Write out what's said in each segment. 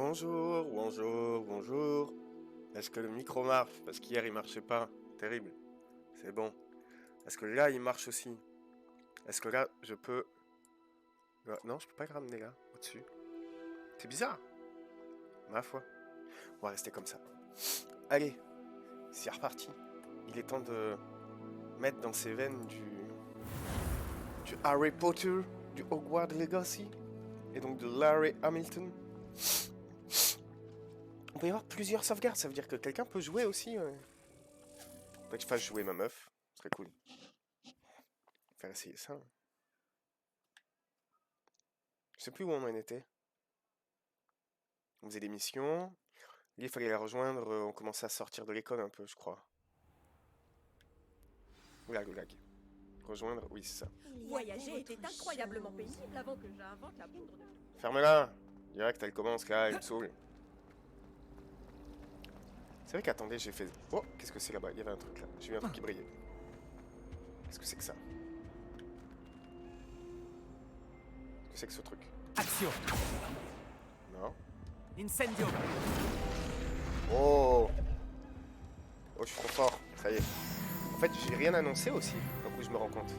Bonjour, bonjour, bonjour. Est-ce que le micro marche? Parce qu'hier il marchait pas. Terrible. C'est bon. Est-ce que là il marche aussi? Est-ce que là je peux... Non, je peux pas le ramener là, au-dessus. C'est bizarre. Ma foi. On va rester comme ça. Allez, c'est reparti. Il est temps de mettre dans ses veines du Harry Potter, du Hogwarts Legacy, et donc de Larry Hamilton. On va y avoir plusieurs sauvegardes, ça veut dire que quelqu'un peut jouer aussi. Faudrait que je fasse jouer ma meuf, ce serait cool. Faire essayer ça. Je sais plus où on en était. On faisait des missions. Lui, il fallait la rejoindre. On commençait à sortir de l'école un peu, je crois. Oula, le lag. Rejoindre, oui, c'est ça. Voyager était incroyablement paisible avant que j'invente la poudre de... Ferme-la! Direct, elle commence là, elle me saoule. C'est vrai qu'attendez, j'ai fait... Oh, qu'est-ce que c'est là-bas? Il y avait un truc là. J'ai vu un truc qui brillait. Qu'est-ce que c'est que ça? Qu'est-ce que c'est que ce truc? Action. Non. Incendio. Oh! Oh, je suis trop fort. Ça y est. En fait, j'ai rien annoncé aussi, d'un coup je me rends compte.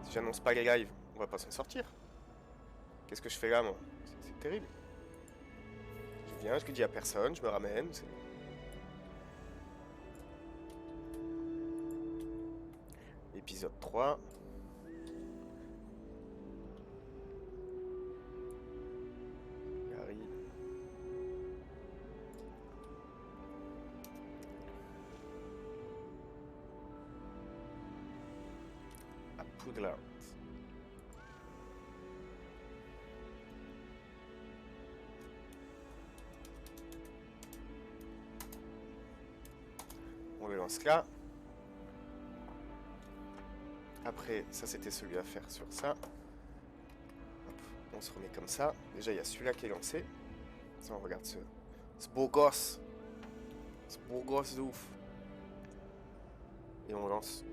Si j'annonce pas les lives, on va pas s'en sortir. Qu'est-ce que je fais là, moi? C'est terrible. Je viens, je le dis à personne, je me ramène. Épisode 3. Harry. À Poudlard. On le lance là. Après, ça c'était celui à faire sur ça. Hop, on se remet comme ça. Déjà, il y a celui-là qui est lancé. Ça, on regarde ce beau gosse. Ce beau gosse de ouf. Et on lance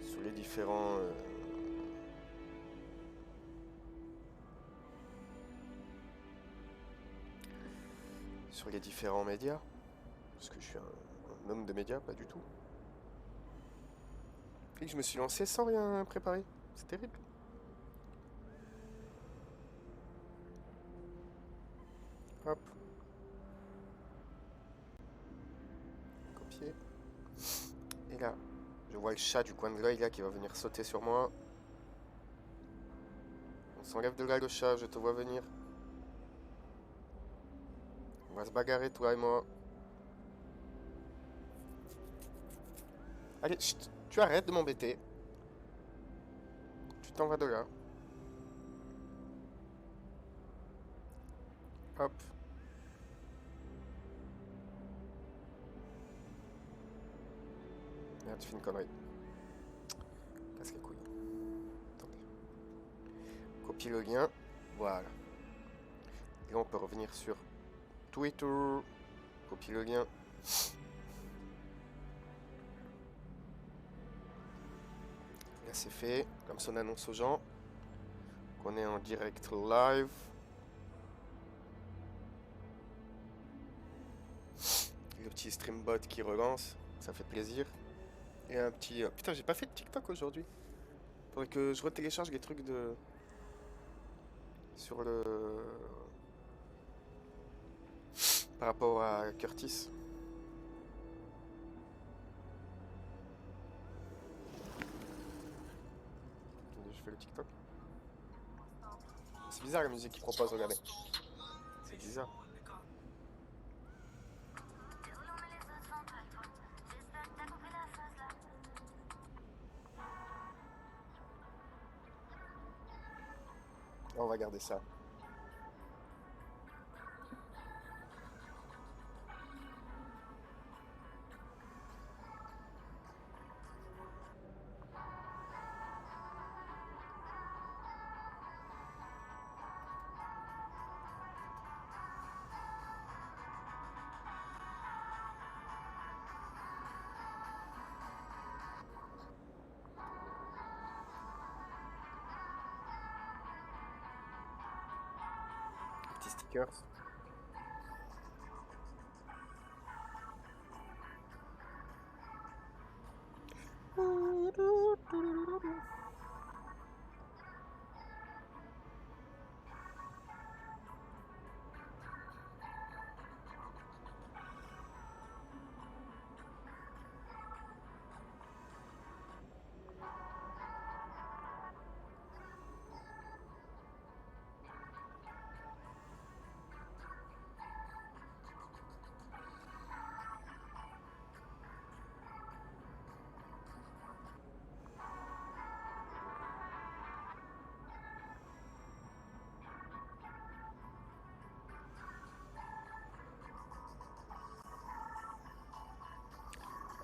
sur les différents... sur les différents médias. Parce que je suis un homme de médias, pas du tout. Et que je me suis lancé sans rien préparer. C'est terrible. Hop. Copier. Et là, je vois le chat du coin de l'œil là qui va venir sauter sur moi. On s'enlève de là le chat, je te vois venir. On va se bagarrer toi et moi. Allez, chut, tu arrêtes de m'embêter. Tu t'en vas de là. Hop. Merde, tu fais une connerie. Casse les couilles. Attendez. Copier le lien. Voilà. Et là, on peut revenir sur Twitter. Copier le lien. Là, c'est fait. Comme ça, on annonce aux gens qu'on est en direct live. Le petit streambot qui relance. Ça fait plaisir. Et un petit... Putain, j'ai pas fait de TikTok aujourd'hui. Faudrait que je retélécharge les trucs de... Sur le... Par rapport à Curtis. Je fais le TikTok. C'est bizarre la musique qu'il propose, regardez. C'est bizarre. On va garder ça. stickers.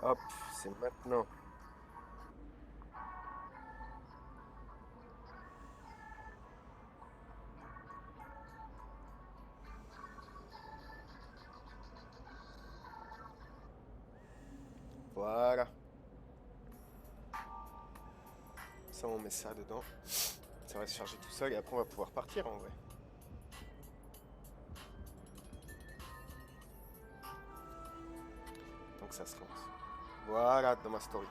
Hop, c'est maintenant. Voilà. Ça, on met ça dedans. Ça va se charger tout seul et après on va pouvoir partir en vrai. Donc ça se lance. Voilà, dans ma story.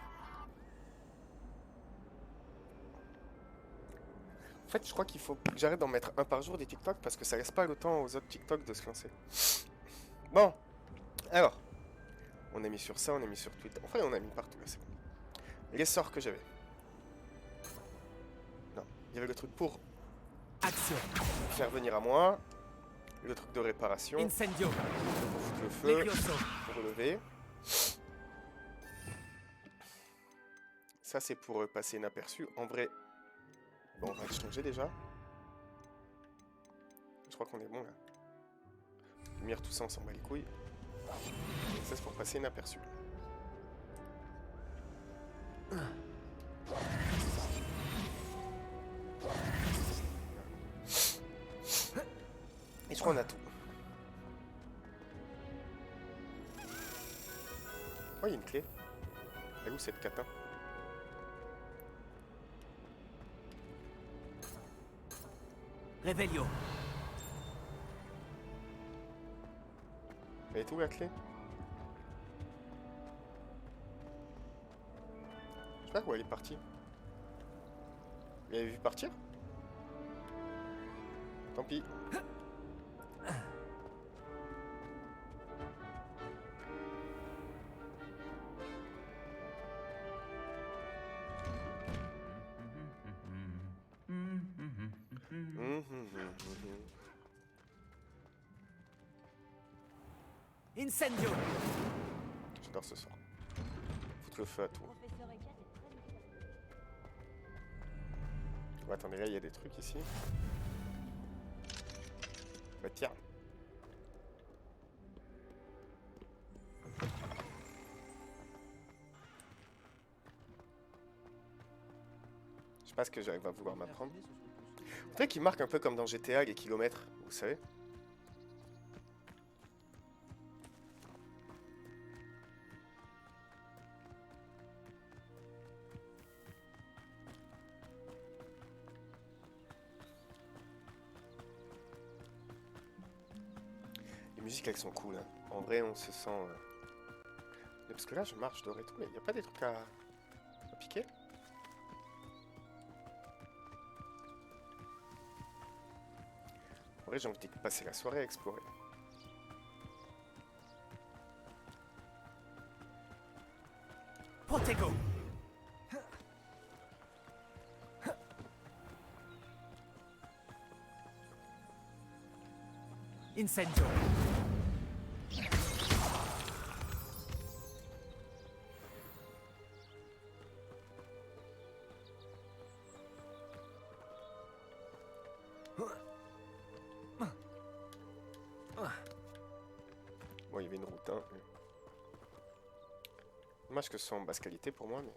En fait, je crois qu'il faut que j'arrête d'en mettre un par jour des TikTok parce que ça laisse pas le temps aux autres TikTok de se lancer. Bon, alors, on a mis sur ça, on a mis sur Twitter. Enfin, on a mis partout là, c'est bon. Les sorts que j'avais. Non, il y avait le truc pour Action. faire venir à moi. Le truc de réparation. Incendio. Pour foutre le feu. Levioso. Pour relever. Ça, c'est pour passer inaperçu. En vrai, bon, on va le changer déjà. Je crois qu'on est bon là. Lumière, tout ça, on s'en bat les couilles. Ça, c'est pour passer inaperçu. Et je crois qu'on a tout. Oh, il y a une clé. Elle est où cette catin? Revelio. Elle est où la clé? Je sais pas où elle est partie. Vous l'avez vu partir? Tant pis. Incendio. J'adore ce soir. Foutre le feu à tout. Oh, attendez, là il y a des trucs ici. Bah tiens. Je sais pas ce que j'arrive à vouloir m'apprendre. Vous savez qu'il marque un peu comme dans GTA les kilomètres, vous savez? Les musiques elles sont cool, hein. En vrai on se sent... Mais parce que là je marche dehors et tout, mais il n'y a pas des trucs à piquer? En vrai j'ai envie de passer la soirée à explorer. Protego. Incendio. Bon, il y avait une route, hein. Dommage que ce soit en basse qualité pour moi, mais...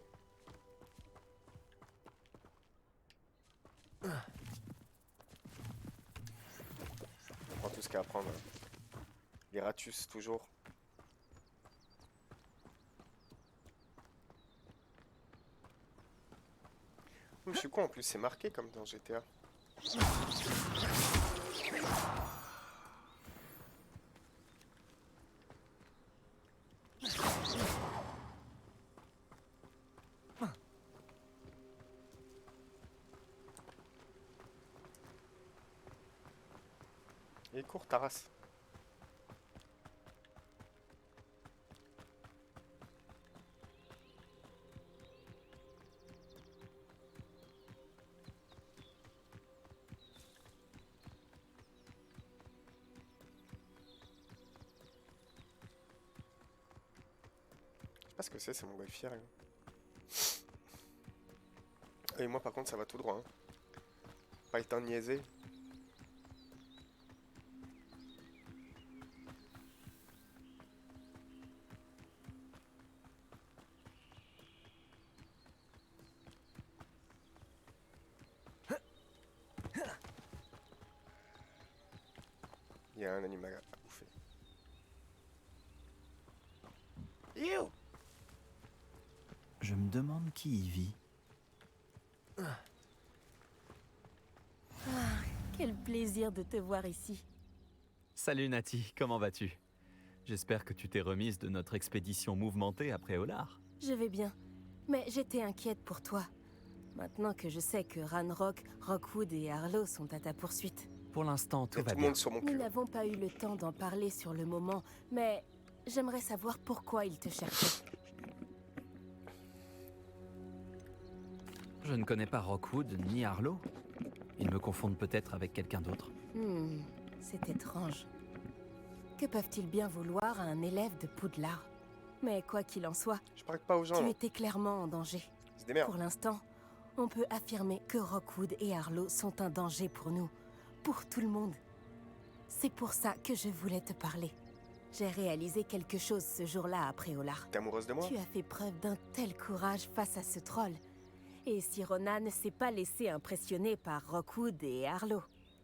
On prend tout ce qu'il y a à prendre. Les ratus, toujours. Je suis con, en plus, c'est marqué comme dans GTA. Et cours ta race. Je sais pas ce que c'est mon golfier. Et moi par contre ça va tout droit. Hein. Pas le temps de niaiser. Il y a un animal à bouffer. You! Je me demande qui y vit. Quel plaisir de te voir ici. Salut Nati, comment vas-tu? J'espère que tu t'es remise de notre expédition mouvementée après Olar. Je vais bien, mais j'étais inquiète pour toi. Maintenant que je sais que Ranrock, Rockwood et Harlow sont à ta poursuite. Pour l'instant, Il y tout a va tout le bien. monde sur mon Nous cul. n'avons pas eu le temps d'en parler sur le moment, mais j'aimerais savoir pourquoi ils te cherchaient. Je ne connais pas Rockwood ni Harlow. Ils me confondent peut-être avec quelqu'un d'autre. C'est étrange. Que peuvent-ils bien vouloir à un élève de Poudlard? Mais quoi qu'il en soit, Je parle pas aux gens. tu là. étais clairement en danger. C'est des merdes. Pour l'instant, on peut affirmer que Rockwood et Harlow sont un danger pour nous, pour tout le monde. C'est pour ça que je voulais te parler. J'ai réalisé quelque chose ce jour-là après Olar. T'es amoureuse de moi? Tu as fait preuve d'un tel courage face à ce troll. Et Sirona ne s'est pas laissé impressionner par Rockwood et Harlow.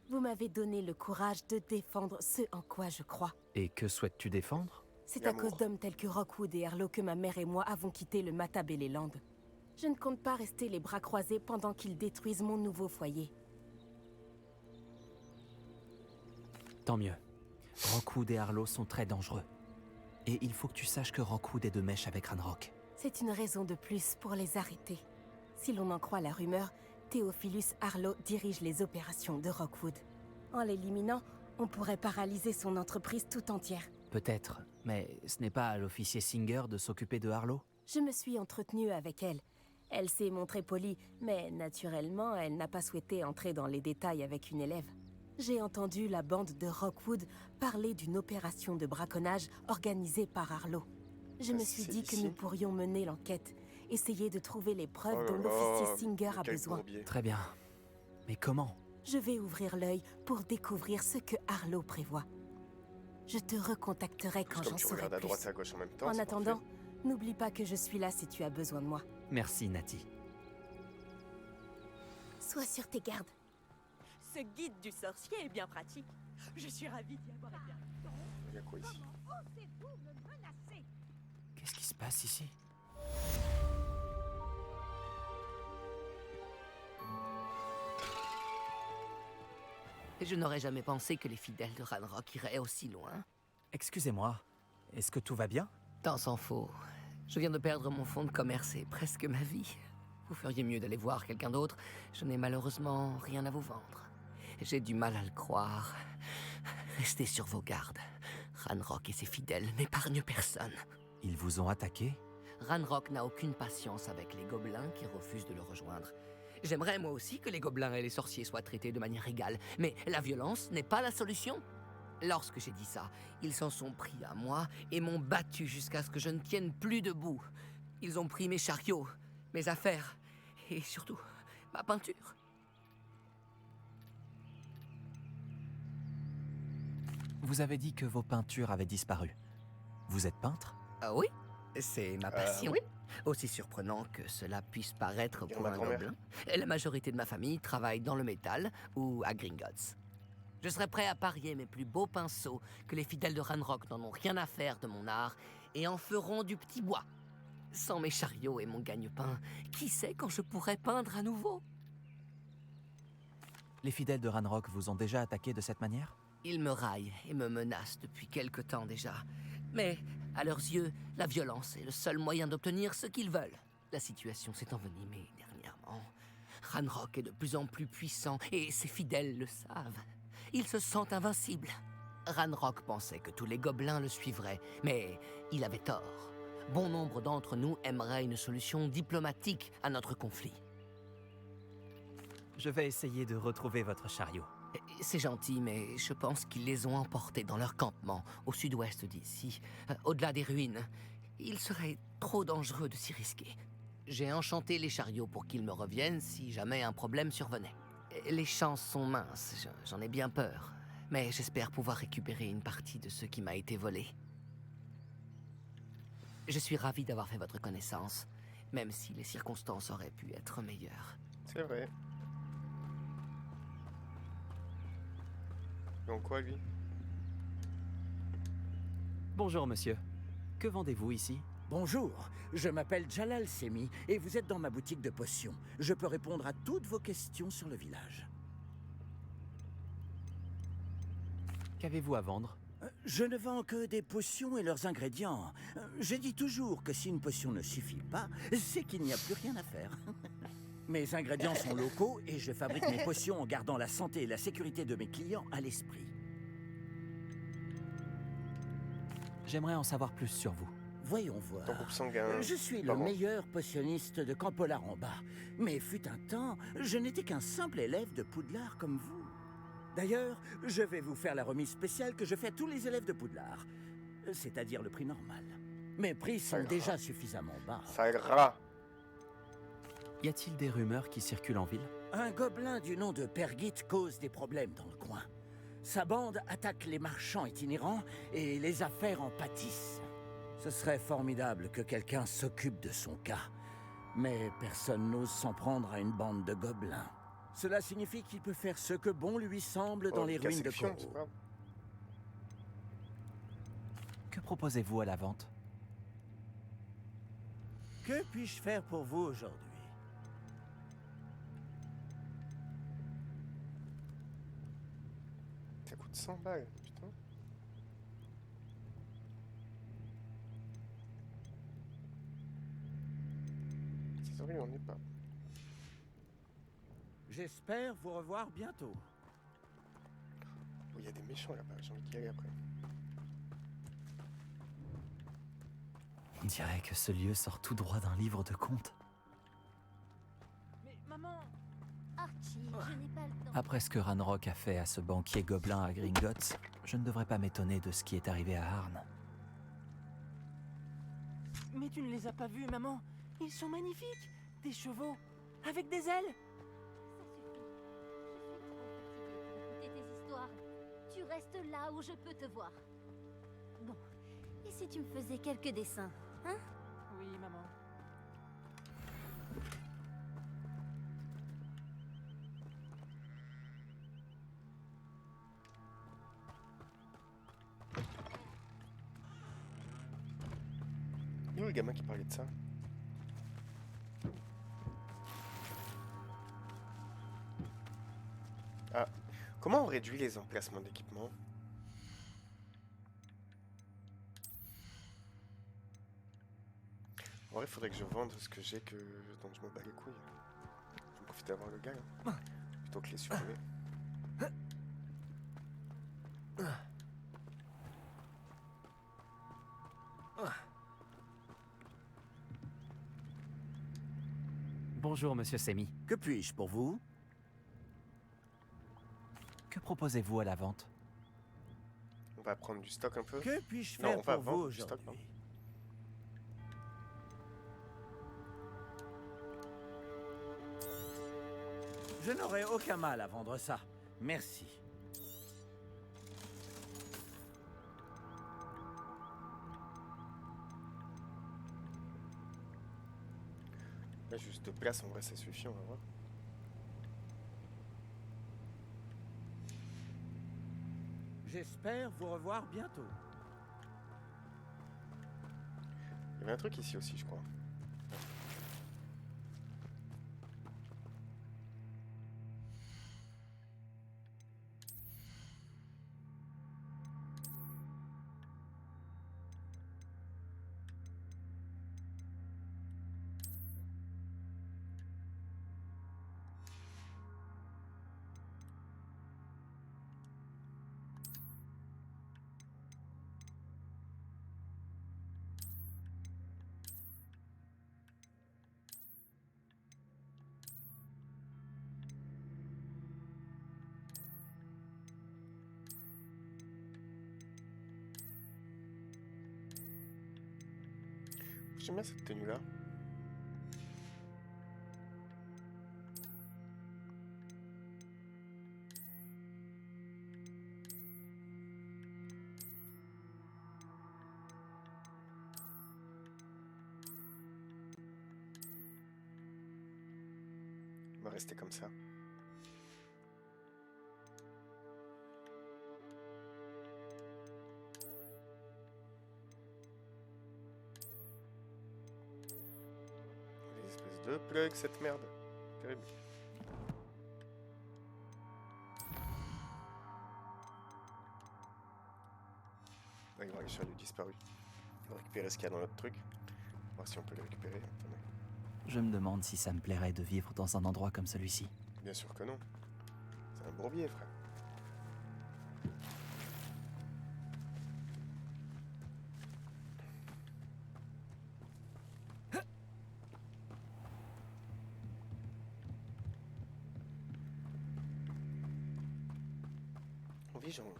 Vous m'avez donné le courage de défendre ce en quoi je crois. Et que souhaites-tu défendre? C'est à L'amour. cause d'hommes tels que Rockwood et Harlow que ma mère et moi avons quitté le Matabeleland. Je ne compte pas rester les bras croisés pendant qu'ils détruisent mon nouveau foyer. Tant mieux. Rockwood et Harlow sont très dangereux. Et il faut que tu saches que Rockwood est de mèche avec Ranrock. C'est une raison de plus pour les arrêter. Si l'on en croit la rumeur, Theophilus Harlow dirige les opérations de Rockwood. En l'éliminant, on pourrait paralyser son entreprise tout entière. Peut-être, mais ce n'est pas à l'officier Singer de s'occuper de Harlow? Je me suis entretenue avec elle. Elle s'est montrée polie, mais naturellement, elle n'a pas souhaité entrer dans les détails avec une élève. J'ai entendu la bande de Rockwood parler d'une opération de braconnage organisée par Harlow. Je me suis c'est dit que ici. nous pourrions mener l'enquête, essayer de trouver les preuves Oh là dont là, l'officier Singer a quel besoin. bourbier. Très bien. Mais comment? Je vais ouvrir l'œil pour découvrir ce que Harlow prévoit. Je te recontacterai quand Comme j'en tu saurai regardes à droite plus. et à gauche en même temps. En c'est attendant, parfait. n'oublie pas que je suis là si tu as besoin de moi. Merci Nati. Sois sur tes gardes. Ce guide du sorcier est bien pratique. Je suis ravie d'y avoir été. Il y a quoi ici? Osez-vous me menacer? Qu'est-ce qui se passe ici? Et je n'aurais jamais pensé que les fidèles de Ranrock iraient aussi loin. Excusez-moi, est-ce que tout va bien? Tant s'en faut. Je viens de perdre mon fonds de commerce et presque ma vie. Vous feriez mieux d'aller voir quelqu'un d'autre. Je n'ai malheureusement rien à vous vendre. J'ai du mal à le croire. Restez sur vos gardes. Ranrock et ses fidèles n'épargnent personne. Ils vous ont attaqué? Ranrock n'a aucune patience avec les gobelins qui refusent de le rejoindre. J'aimerais moi aussi que les gobelins et les sorciers soient traités de manière égale, mais la violence n'est pas la solution. Lorsque j'ai dit ça, ils s'en sont pris à moi et m'ont battu jusqu'à ce que je ne tienne plus debout. Ils ont pris mes chariots, mes affaires et surtout ma peinture. Vous avez dit que vos peintures avaient disparu. Vous êtes peintre? Ah oui, c'est ma passion. oui. Aussi surprenant que cela puisse paraître Et pour ma un grand-mère. gobelin, la majorité de ma famille travaille dans le métal ou à Gringotts. Je serais prêt à parier mes plus beaux pinceaux que les fidèles de Ranrock n'en ont rien à faire de mon art et en feront du petit bois. Sans mes chariots et mon gagne-pain, qui sait quand je pourrais peindre à nouveau? Les fidèles de Ranrock vous ont déjà attaqué de cette manière? Ils me raillent et me menacent depuis quelque temps déjà. Mais, à leurs yeux, la violence est le seul moyen d'obtenir ce qu'ils veulent. La situation s'est envenimée dernièrement. Ranrock est de plus en plus puissant et ses fidèles le savent. il se sent invincible. Ranrock pensait que tous les gobelins le suivraient, mais il avait tort. Bon nombre d'entre nous aimeraient une solution diplomatique à notre conflit. Je vais essayer de retrouver votre chariot. C'est gentil, mais je pense qu'ils les ont emportés dans leur campement, au sud-ouest d'ici, au-delà des ruines. Il serait trop dangereux de s'y risquer. J'ai enchanté les chariots pour qu'ils me reviennent si jamais un problème survenait. Les chances sont minces, j'en ai bien peur. Mais j'espère pouvoir récupérer une partie de ce qui m'a été volé. Je suis ravi d'avoir fait votre connaissance, même si les circonstances auraient pu être meilleures. C'est vrai. Donc quoi, lui? Bonjour, monsieur. Que vendez-vous ici? Bonjour, je m'appelle Jalal Semi et vous êtes dans ma boutique de potions. Je peux répondre à toutes vos questions sur le village. Qu'avez-vous à vendre? Je ne vends que des potions et leurs ingrédients. Je dis toujours que si une potion ne suffit pas, c'est qu'il n'y a plus rien à faire. Mes ingrédients sont locaux et je fabrique mes potions en gardant la santé et la sécurité de mes clients à l'esprit. J'aimerais en savoir plus sur vous. Voyons voir. Ton groupe sanguin. Je suis le Pardon. meilleur potionniste de Campolar en bas. Mais fut un temps, je n'étais qu'un simple élève de Poudlard comme vous. D'ailleurs, je vais vous faire la remise spéciale que je fais à tous les élèves de Poudlard. C'est-à-dire le prix normal. Mes prix sont déjà suffisamment bas. Ça ira. Y a-t-il des rumeurs qui circulent en ville? Un gobelin du nom de Pergit cause des problèmes dans le coin. Sa bande attaque les marchands itinérants et les affaires en pâtissent. Ce serait formidable que quelqu'un s'occupe de son cas. Mais personne n'ose s'en prendre à une bande de gobelins. Cela signifie qu'il peut faire ce que bon lui semble dans les ruines de Cassection, Koro. c'est pas grave. Que proposez-vous à la vente? Que puis-je faire pour vous aujourd'hui? Ça coûte 100 balles, putain. C'est horrible, on n'est pas. J'espère vous revoir bientôt. Oh, il y a des méchants là-bas, j'ai envie d'y aller après. On dirait que ce lieu sort tout droit d'un livre de contes. Mais maman, Archie, je n'ai pas le temps. Après ce que Ranrock a fait à ce banquier gobelin à Gringotts, je ne devrais pas m'étonner de ce qui est arrivé à Harn. Mais tu ne les as pas vus, maman. Ils sont magnifiques. Des chevaux, avec des ailes. Ça suffit. Je suis trop fatiguée d'écouter tes histoires. Tu restes là où je peux te voir. Bon, et si tu me faisais quelques dessins, hein? Oui, maman. Il est où le gamin qui parlait de ça? Ah, comment on réduit les emplacements d'équipement? En vrai, il faudrait que je vende ce que j'ai, dont je me bats les couilles. Je vais profiter d'avoir le gars, là, plutôt que les supprimer. Bonjour, monsieur Semi. Que puis-je pour vous? Que proposez-vous à la vente? On va prendre du stock un peu. Que puis-je Non, faire on va pour vous vendre du stock, aujourd'hui? Je n'aurai aucun mal à vendre ça. Merci. Là, juste de place, en vrai, ça suffit, on va voir. J'espère vous revoir bientôt. Il y avait un truc ici aussi, je crois. J'aime bien cette tenue là. On va rester comme ça. Les espèces de plugs, cette merde. Terrible. On va aller voir les chariots disparus. On va récupérer ce qu'il y a dans notre truc. Voir si on peut les récupérer. Attendez. Je me demande si ça me plairait de vivre dans un endroit comme celui-ci. Bien sûr que non. C'est un bourbier, frère.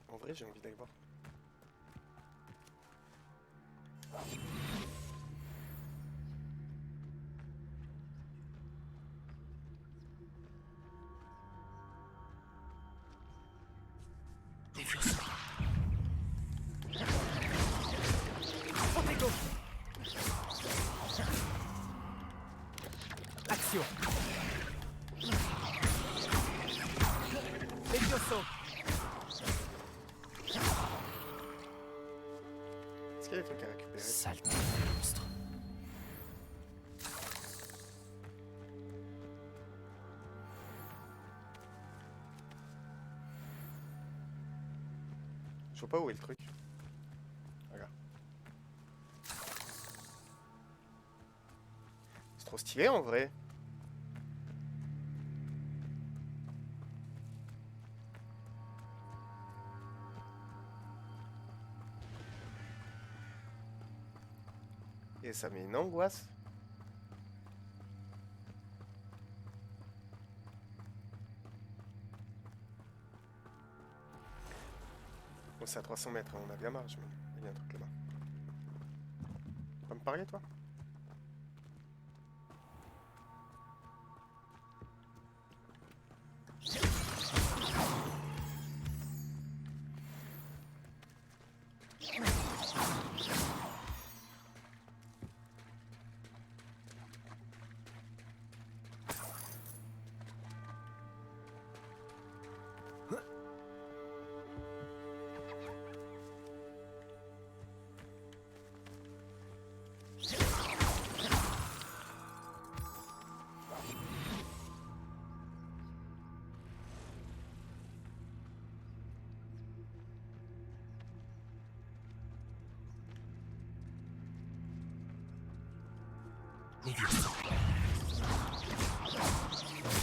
En vrai, j'ai envie d'aller voir. Protego. Action. Levioso. Est-ce qu'il y a des trucs à récupérer? Saleté de monstre. Je vois pas où est le truc. Regarde. C'est trop stylé en vrai. Et ça met une angoisse. Bon, c'est à 300 mètres, on a bien marge, mais il y a un truc là-bas. Tu vas me parler, toi?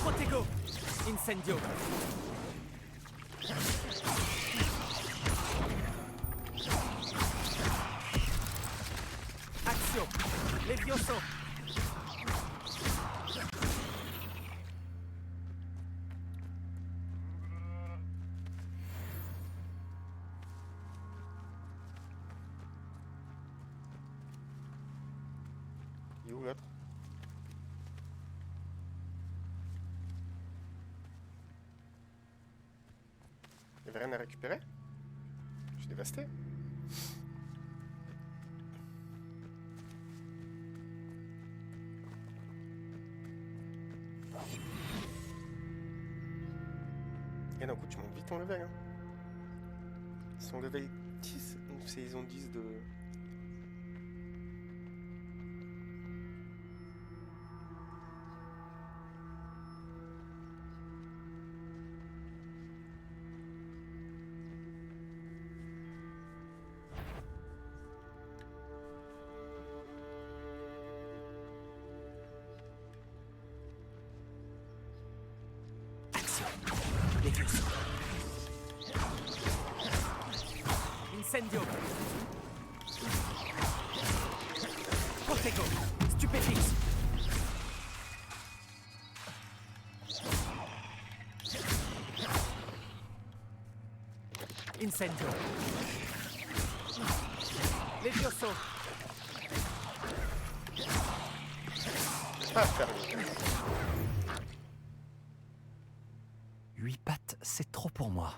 Protego. Incendio. Action. Levioso. Il est où l'autre? Il n'y avait rien à récupérer? Je suis dévasté. Et d'un coup, tu montes vite ton level. Hein. Ils sont level 10. Ils ont 10 de... Levioso. Incendio. Protego. Stupéfix. Incendio. Levioso. Ah, ferme. 8 pattes, c'est trop pour moi.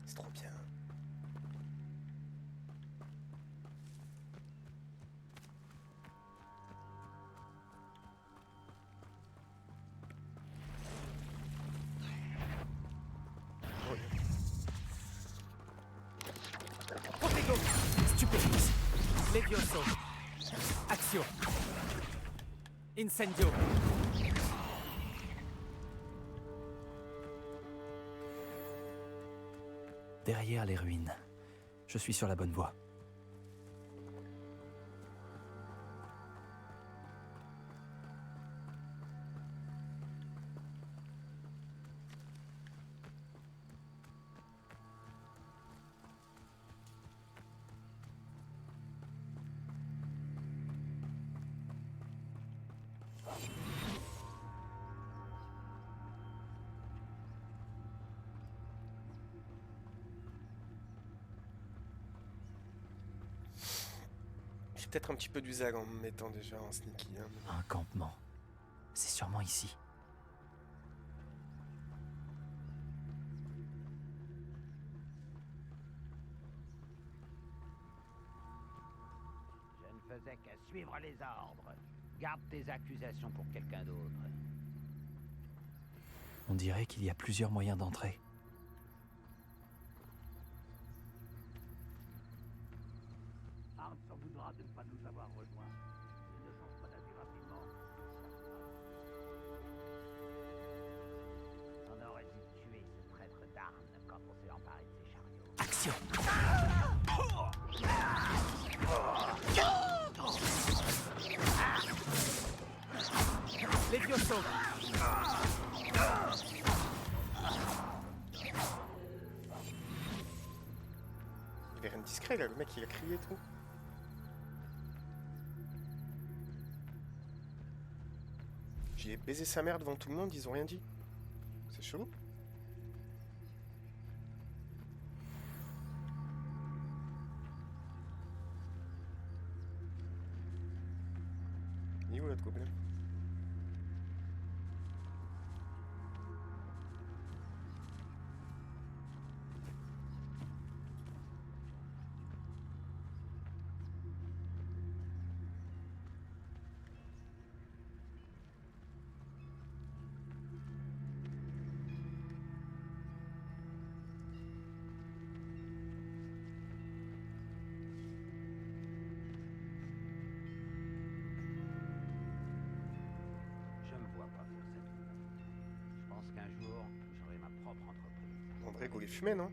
C'est trop bien. Protego. Stupefix. Levioso. Axio. Incendio. Derrière les ruines. Je suis sur la bonne voie. J'ai peut-être un petit peu du zag en me mettant déjà en sneaky. Hein. Un campement. C'est sûrement ici. Je ne faisais qu'à suivre les ordres. Garde tes accusations pour quelqu'un d'autre. On dirait qu'il y a plusieurs moyens d'entrer. Arne s'en voudra de ne pas nous avoir rejoints. Il ne change pas d'avis rapidement. On aurait dû tuer ce traître d'Arne quand on s'est emparé de ses chariots. Action! Levioso. Il avait rien de discret là, le mec il a crié et tout. J'ai baisé sa mère devant tout le monde, ils ont rien dit. C'est chelou. Il est où l'autre gobelin? Je me vois pas faire cette vie. Je pense qu'un jour, j'aurai ma propre entreprise. André Gaulle fumait, non?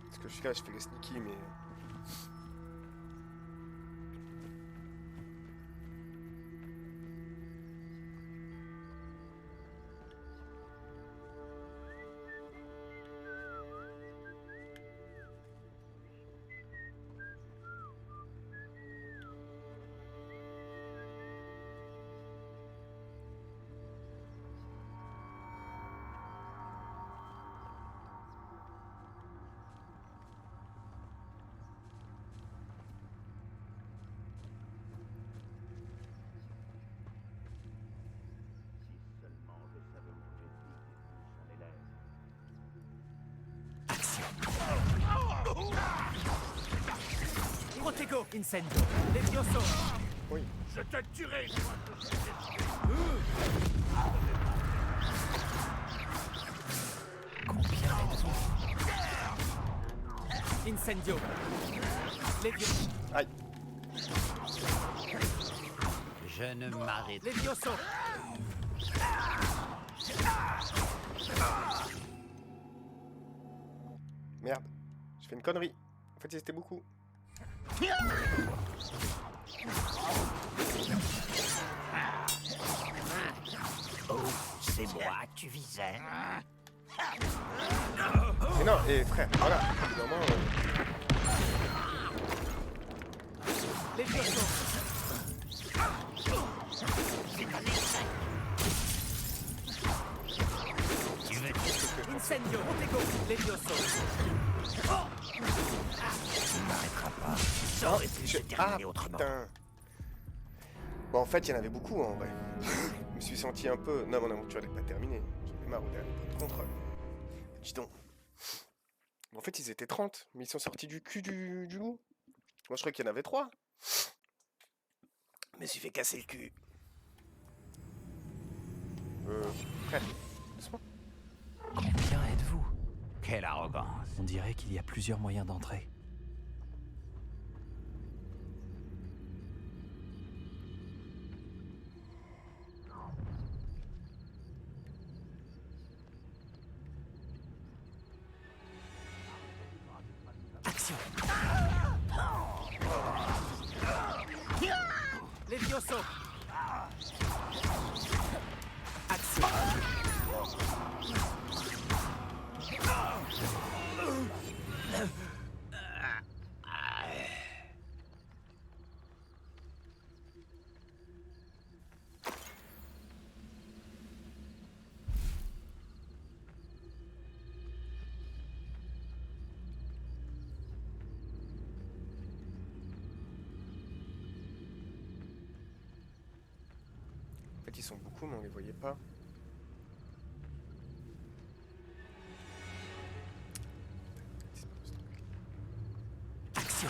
Parce que je suis là, je fais le sneaky, mais... Si seulement je savais où je suis, son élève. Protego. Incendio. Levioso. Oui. Je te tuerai, Incendio. Levioso. Aïe. Je ne m'arrête. Levioso. Merde. Je fais une connerie. En fait, c'était beaucoup. Oh, c'est moi que tu visais. Mais non, et frère, voilà. Évidemment, Levioso. Levioso. Tu ne m'arrêteras pas. Ça aurait pu se terminer autrement. Putain. Bon, en fait, il y en avait beaucoup, en vrai. Je me suis senti un peu... Non, mon aventure n'est pas terminée. J'en ai marre au dernier point de contrôle. Dis donc. En fait, ils étaient 30, mais ils sont sortis du cul du loup. Moi, je croyais qu'il y en avait 3. Je me suis fait casser le cul. Frère, doucement. Combien êtes-vous? Quelle arrogance. On dirait qu'il y a plusieurs moyens d'entrer. Action. Levioso. Action. En fait, ils sont beaucoup, mais on les voyait pas. Action.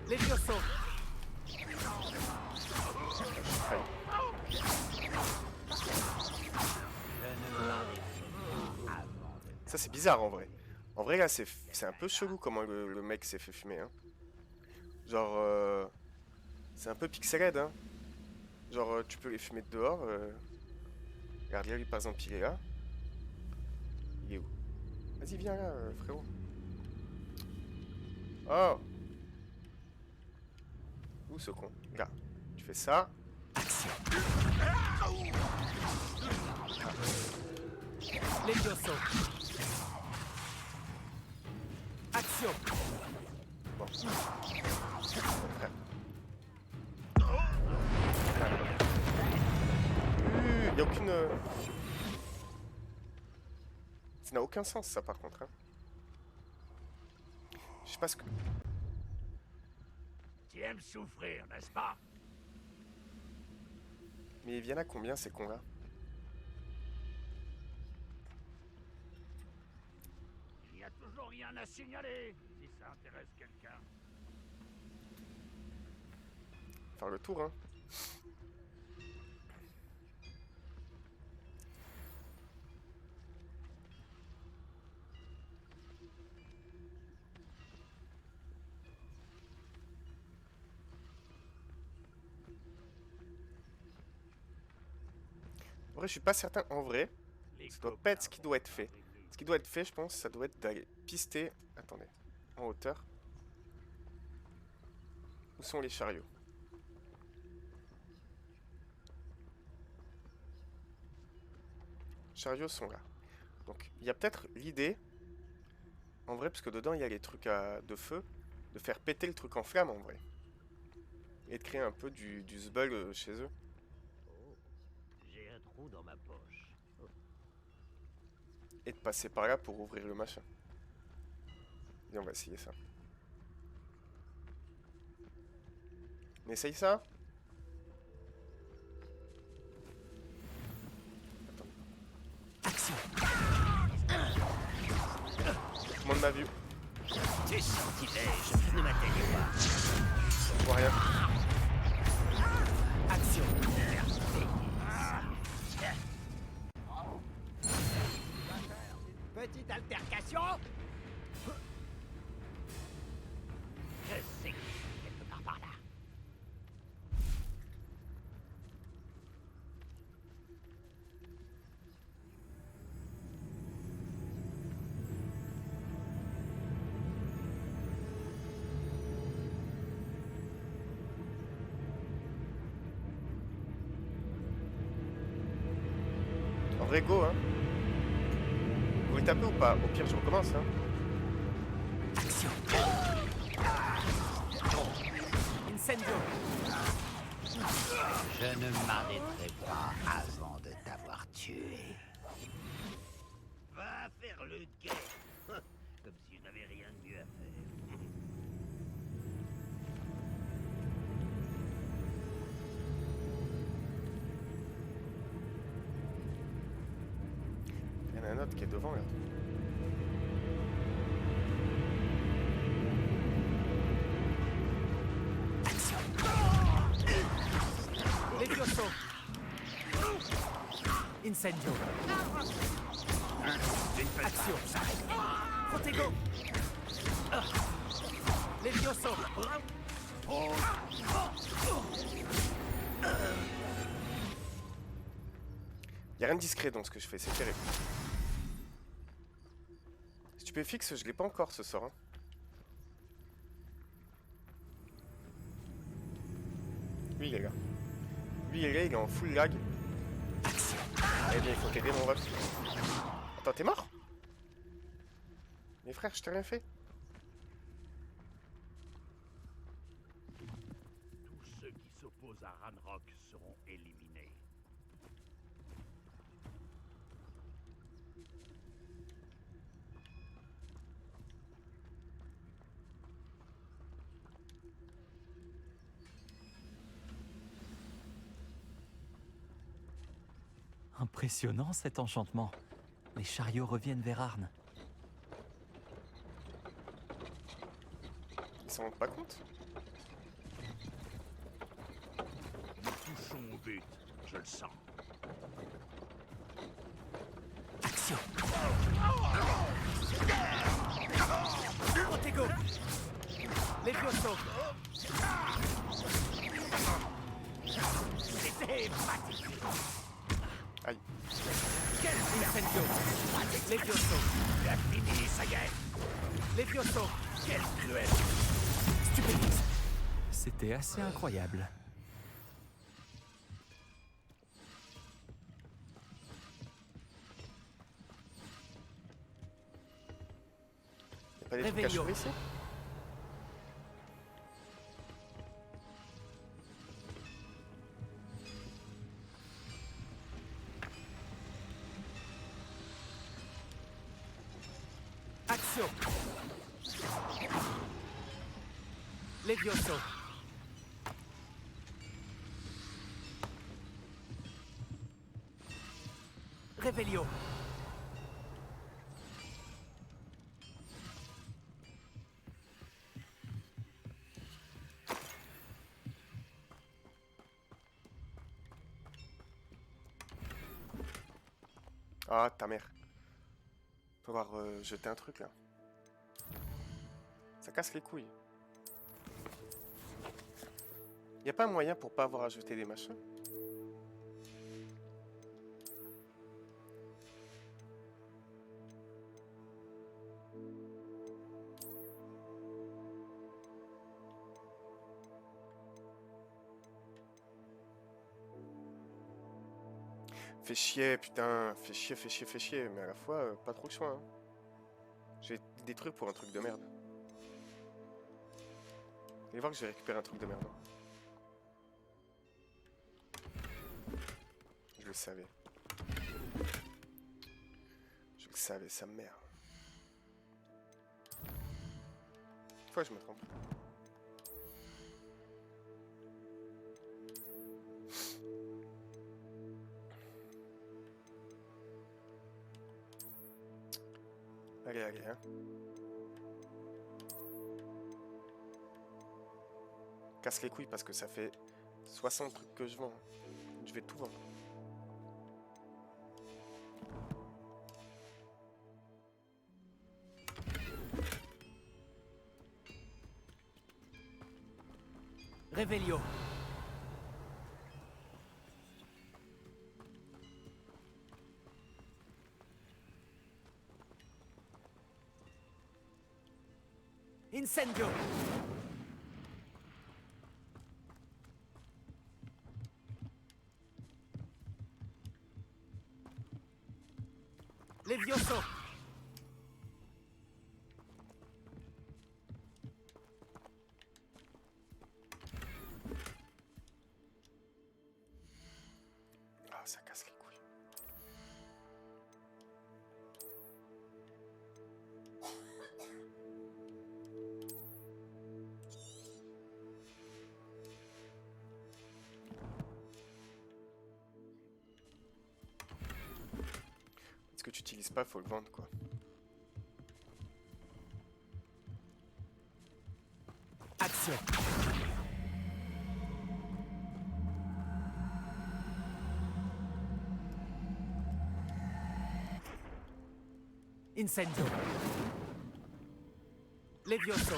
Levioso. Ça, c'est bizarre, en vrai. En vrai, là, c'est un peu chelou comment le mec s'est fait fumer, hein. Genre, c'est un peu pixelhead, hein. Genre, tu peux les fumer de dehors. Regarde, là, lui, par exemple, il est là. Il est où? Vas-y, viens là, frérot. Oh! Où ce con? Là. Tu fais ça. Action. Levioso. Action. Bon. Il n'y a aucune... Ça n'a aucun sens, ça, par contre. Hein. Je sais pas ce que... Tu aimes souffrir, n'est-ce pas? Mais ils viennent à combien, ces cons-là? Il n'y a toujours rien à signaler, si ça intéresse quelqu'un. Faire le tour, hein. En vrai, je suis pas certain. En vrai, ça doit pas être ce qui doit être fait. Ce qui doit être fait, je pense, ça doit être d'aller pister... Attendez. En hauteur. Où sont les chariots? Les chariots sont là. Donc, il y a peut-être l'idée, en vrai, parce que dedans, il y a les trucs de feu, de faire péter le truc en flamme, en vrai. Et de créer un peu du zbug chez eux. Oh, j'ai un trou dans ma poche. Et de passer par là pour ouvrir le machin. Et on va essayer ça. On essaye ça? Attends. Action. Tout le monde m'a vu. Tes sortilèges ne m'atteignent pas. Je vois rien. Action. Petite altercation. Je sais quelque part par là. En vrai, go, hein. Vous voulez taper ou pas? Au pire, je recommence, hein. Action. Incendio. Je ne m'arrêterai pas avant de t'avoir tué. à faire le guet. Comme si je n'avais rien de mieux à faire. Il y en a un autre qui est devant là. Levioso. Incendio. Action. Protego. Levioso. Il n'y a rien de discret dans ce que je fais, c'est terrible. Stupéfixe, je l'ai pas encore ce sort. Hein. Lui il est là. Lui il est là, il est en full lag. Eh bien il faut t'aider mon ref. Attends, t'es mort? Mais frère, je t'ai rien fait. Tous ceux qui s'opposent à Ranrock seront éliminés. Impressionnant cet enchantement. Les chariots reviennent vers Arne. Ils s'en rendent pas compte? Nous touchons au but, je le sens. Action. Protego. Levioso. C'était magnifique. Aïe. Quel incendio. Levioso. Tu as fini, ça y est. Levioso. Quel cruel. Stupéfixe. C'était assez incroyable. Y'a pas des trucs à choper ici? Action. Levioso. Revelio. Ah, ta mère. Faut pouvoir jeter un truc là. Ça casse les couilles. Y a pas un moyen pour pas avoir à jeter des machins? Fais chier, putain, fais chier, fais chier, fais chier, mais à la fois, pas trop de choix. Hein. J'ai des trucs pour un truc de merde. Allez voir que j'ai récupéré un truc de merde. Je le savais. Je le savais, sa mère. Une fois je me trompe. Allez, allez, hein. Casse les couilles parce que ça fait 60 trucs que je vends. Je vais tout vendre. Revelio. Incendio. Levioso. Ah, ça casse les couilles. pas, faut le vendre quoi. Action. Incendio. Levioso.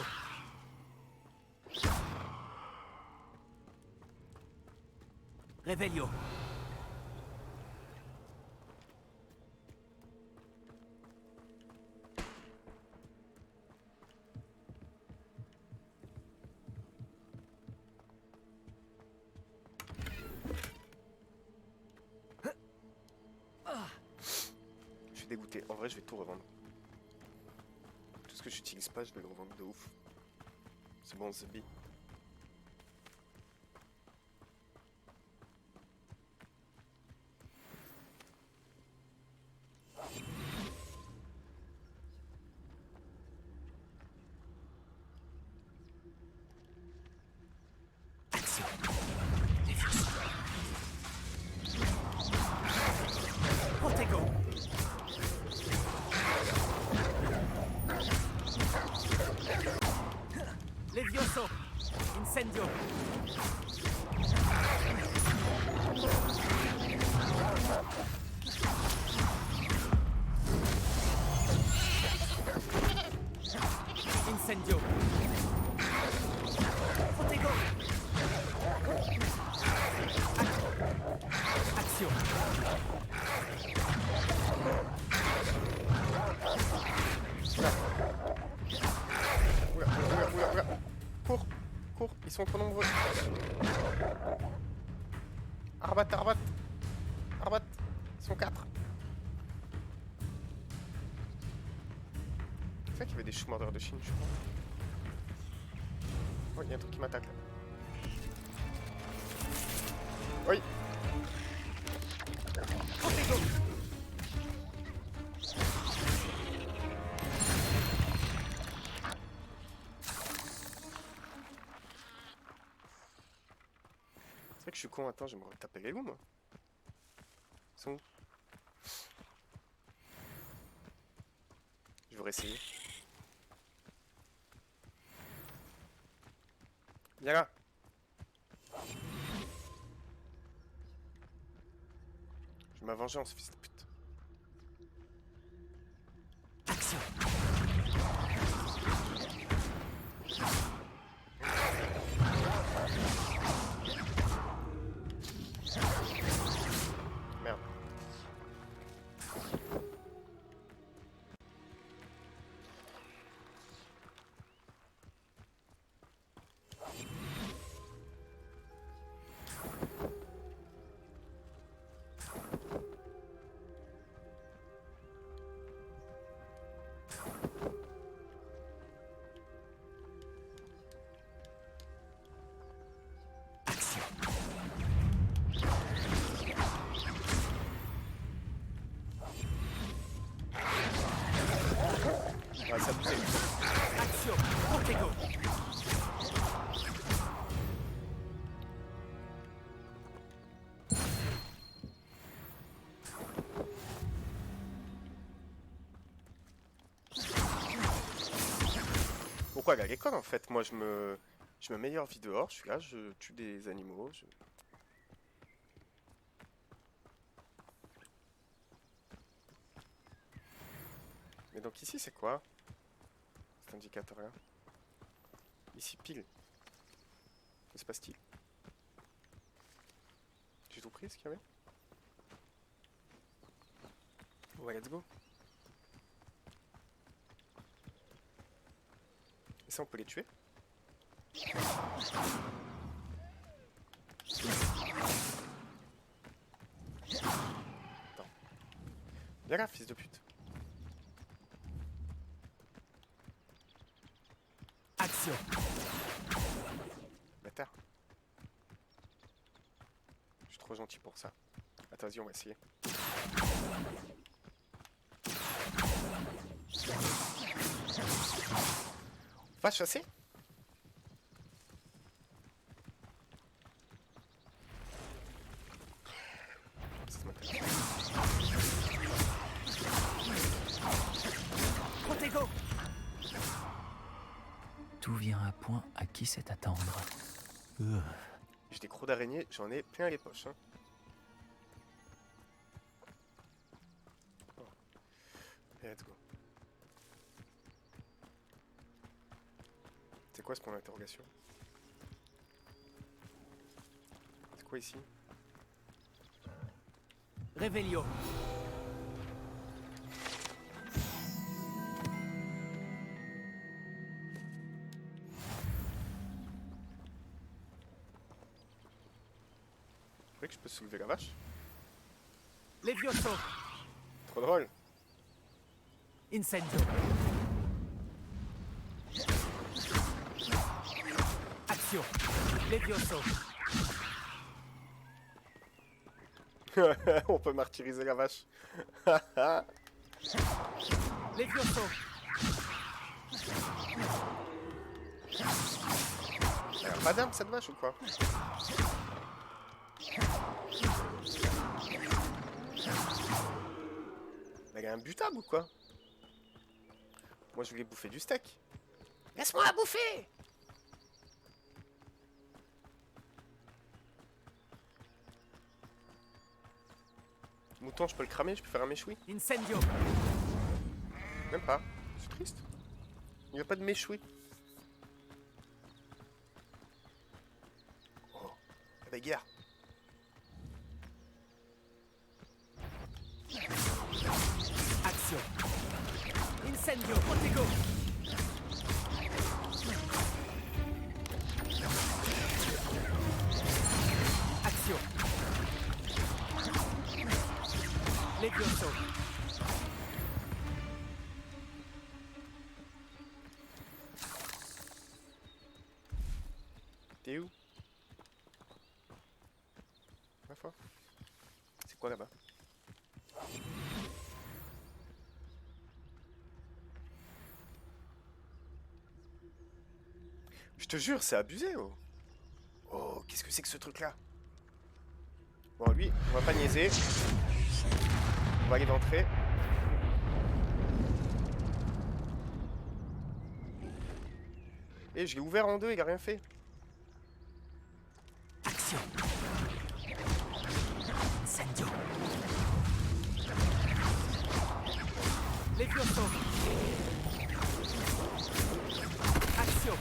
Revelio. Je suis dégoûté. En vrai, je vais tout revendre. Tout ce que j'utilise pas, je vais le revendre de ouf. C'est bon, c'est bi. Protego. Levioso. Incendio. Incendio. Protego. Action. Oula, oula, oula, oula. Cours, cours, ils sont trop nombreux. Arbat, Arbat. Arbat, ils sont 4. C'est vrai qu'il y avait des choux-mordeurs de Chine, je crois. Oh, il y a un truc qui m'attaque là. Oui. C'est vrai que je suis con, attends, je vais me retaper les loups moi. Ils sont où? Je vais réessayer. Viens là. Je vais ma vengeance, fils de pute. Action. Merde. Ah, ça poussait. Action. Protego. Pourquoi elle a l'école en fait? Moi je me meilleure vie dehors, je suis là, je tue des animaux. Mais donc ici c'est quoi? Cet indicateur là. Ici pile. Que se passe-t-il? J'ai tout pris ce qu'il y avait? Ouais, let's go. Et ça on peut les tuer? Attends. Viens là, fils de pute. Action. Bâtard. Je suis trop gentil pour ça. Attends, vas-y, on va essayer. On va chasser? Ça m'intéresse. Tout vient à point à qui sait attendre. J'ai des crocs d'araignée, j'en ai plein les poches. Hein. Oh. Let's go. C'est quoi ce point d'interrogation? C'est quoi ici? Réveillon. Vous voyez que je peux soulever la vache? Levioso. Trop drôle. Incendio. Action. Levioso. On peut martyriser la vache. Levioso. Elle a pas d'arme cette vache ou quoi? Elle a un butable ou quoi? Moi je voulais bouffer du steak. Laisse-moi bouffer! Mouton, je peux le cramer, je peux faire un méchoui? Incendio. Même pas. C'est triste. Il n'y a pas de méchoui. Oh, la bagarre. Action. Incendio. Protego. Action. Levioso. T'es où? Ma foi. C'est quoi là-bas? Je te jure, c'est abusé, oh. Oh, qu'est-ce que c'est que ce truc-là? Bon, lui, on va pas niaiser. On va aller d'entrée. Et je l'ai ouvert en deux, il a rien fait. Action. Incendio. Levioso. Action.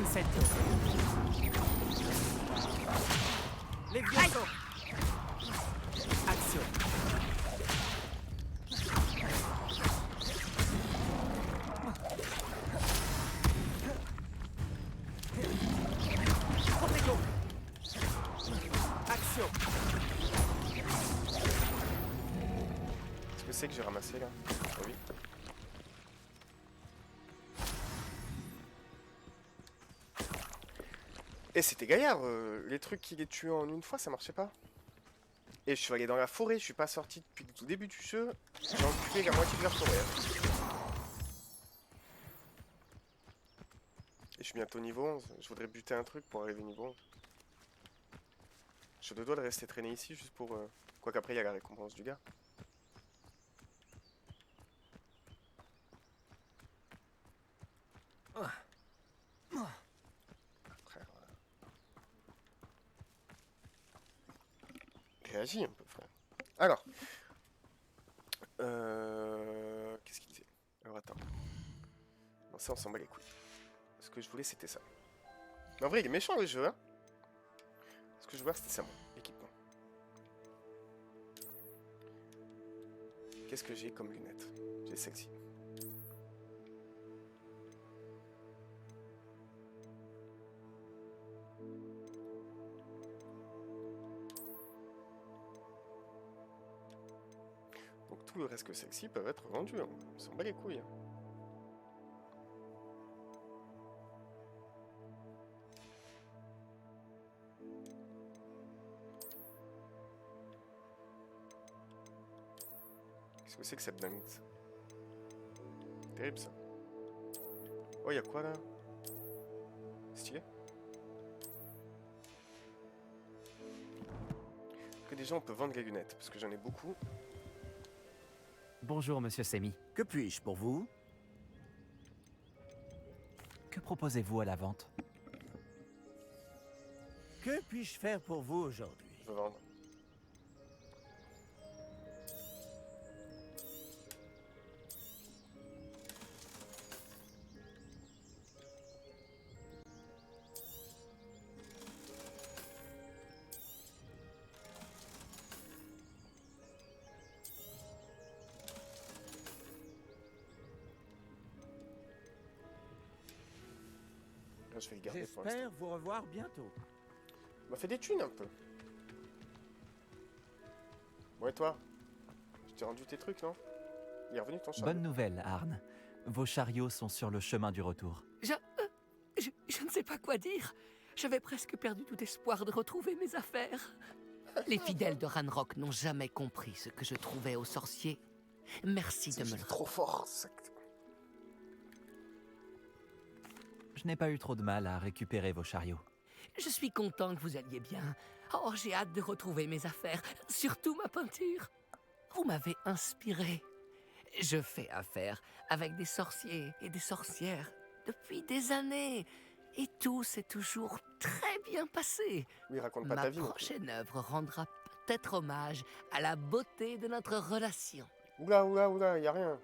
Incendio. Levioso. Action. Protego. Action. Qu'est-ce que c'est que j'ai ramassé là? Ah oui. Et c'était gaillard, les trucs qui les tuent en une fois, ça marchait pas. Et je suis allé dans la forêt, je suis pas sorti depuis le tout début du jeu. J'ai occupé la moitié de la forêt. Et je suis bientôt niveau 11. Je voudrais buter un truc pour arriver niveau 11. Je dois de rester traîner ici juste pour... Quoi qu'après il y a la récompense du gars. Frère, réagis un peu, frère. Alors. Qu'est-ce qu'il disait? Alors attends. Non, ça on s'en bat les couilles. Ce que je voulais c'était ça. Mais en vrai il est méchant le jeu, hein. Ce que je voulais c'était ça, moi. Équipement. Qu'est-ce que j'ai comme lunettes? J'ai celle-ci. Donc tout le reste que celles-ci peuvent être vendues. Hein. On s'en bat les couilles. Hein. Qu'est-ce que c'est que cette dingue? Terrible ça. Oh, y'a quoi là? Stylé. Que déjà on peut vendre les lunettes, parce que j'en ai beaucoup. Bonjour, monsieur Semi. Que puis-je pour vous? Que proposez-vous à la vente? Que puis-je faire pour vous aujourd'hui? Je veux vendre. Là, je vais le garder pour l'instant. J'espère vous revoir bientôt. M'a fait des thunes un peu. Bon et toi? Je t'ai rendu tes trucs, non? Il est revenu ton chariot? Bonne nouvelle, Arne. Vos chariots sont sur le chemin du retour. Je ne sais pas quoi dire. J'avais presque perdu tout espoir de retrouver mes affaires. Les fidèles de Ranrock n'ont jamais compris ce que je trouvais aux sorciers. Merci de me le trop fort. Je n'ai pas eu trop de mal à récupérer vos chariots. Je suis content que vous alliez bien. Oh, j'ai hâte de retrouver mes affaires, surtout ma peinture. Vous m'avez inspiré. Je fais affaire avec des sorciers et des sorcières depuis des années. Et tout s'est toujours très bien passé. Oui, raconte pas Ma ta vie. prochaine œuvre rendra peut-être hommage à la beauté de notre relation. Oula, oula, oula, y a rien.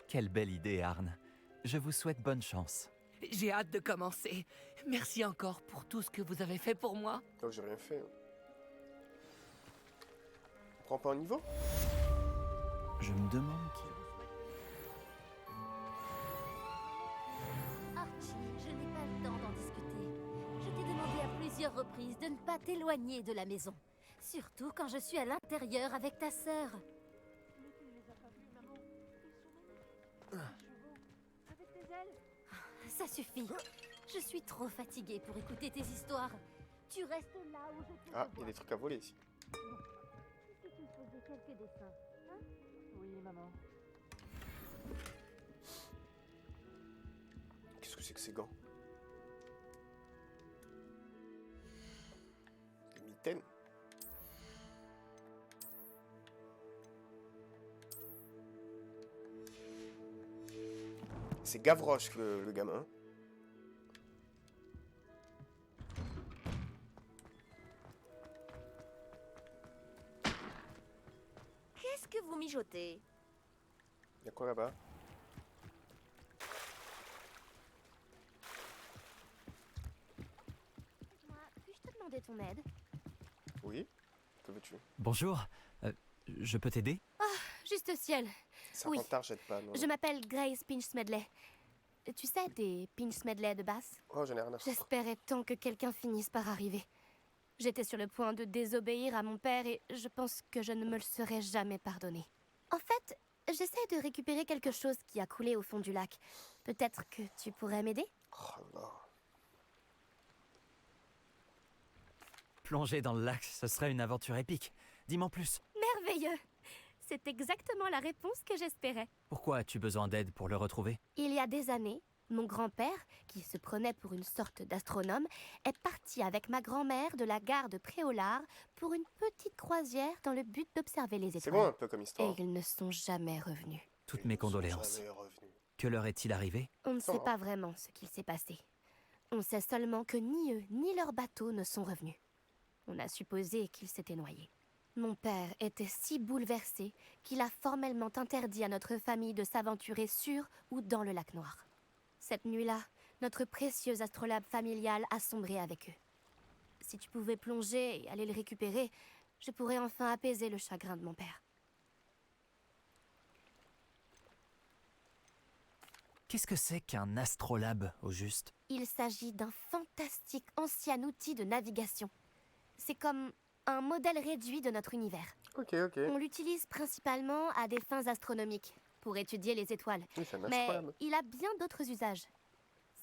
Quelle belle idée, Arne. Je vous souhaite bonne chance. J'ai hâte de commencer. Merci encore pour tout ce que vous avez fait pour moi. Oh, j'ai rien fait. Hein. On prend pas un niveau? Je me demande qui... Archie, je n'ai pas le temps d'en discuter. Je t'ai demandé à plusieurs reprises de ne pas t'éloigner de la maison. Surtout quand je suis à l'intérieur avec ta sœur. Ça suffit. Je suis trop fatiguée pour écouter tes histoires. Tu restes là où je peux Ah, te il y a voir. des trucs à voler ici. Et si tu me faisais quelques dessins, hein? Oui, maman. Qu'est-ce que c'est que ces gants? Des mitaines? C'est Gavroche le gamin. Qu'est-ce que vous mijotez? Il y a quoi là-bas? Moi, puis-je te demander ton aide? Oui? Que veux-tu? Bonjour. Je peux t'aider? Juste au ciel. Oui. Serpentard, jette pas, non. Je m'appelle Grace Pinch Medley. Tu sais, des Pinch Medley de basse? Oh, j'en ai rien à foutre. J'espérais tant que quelqu'un finisse par arriver. J'étais sur le point de désobéir à mon père et je pense que je ne me le serais jamais pardonné. En fait, j'essaie de récupérer quelque chose qui a coulé au fond du lac. Peut-être que tu pourrais m'aider? Oh là. Plonger dans le lac, ce serait une aventure épique. Dis-moi plus. Merveilleux! C'est exactement la réponse que j'espérais. Pourquoi as-tu besoin d'aide pour le retrouver? Il y a des années, mon grand-père, qui se prenait pour une sorte d'astronome, est parti avec ma grand-mère de la gare de Préolard pour une petite croisière dans le but d'observer les C'est étoiles. bon un peu comme Et histoire. ils ne sont jamais revenus. Toutes Ils mes ne sont condoléances. jamais revenus. Que leur est-il arrivé? On ne sait Oh. pas vraiment ce qu'il s'est passé. On sait seulement que ni eux ni leur bateau ne sont revenus. On a supposé qu'ils s'étaient noyés. Mon père était si bouleversé qu'il a formellement interdit à notre famille de s'aventurer sur ou dans le lac Noir. Cette nuit-là, notre précieux astrolabe familial a sombré avec eux. Si tu pouvais plonger et aller le récupérer, je pourrais enfin apaiser le chagrin de mon père. Qu'est-ce que c'est qu'un astrolabe, au juste? Il s'agit d'un fantastique ancien outil de navigation. C'est comme un modèle réduit de notre univers. Ok, ok. On l'utilise principalement à des fins astronomiques, pour étudier les étoiles. Oui, c'est un Mais astrolabe. il a bien d'autres usages.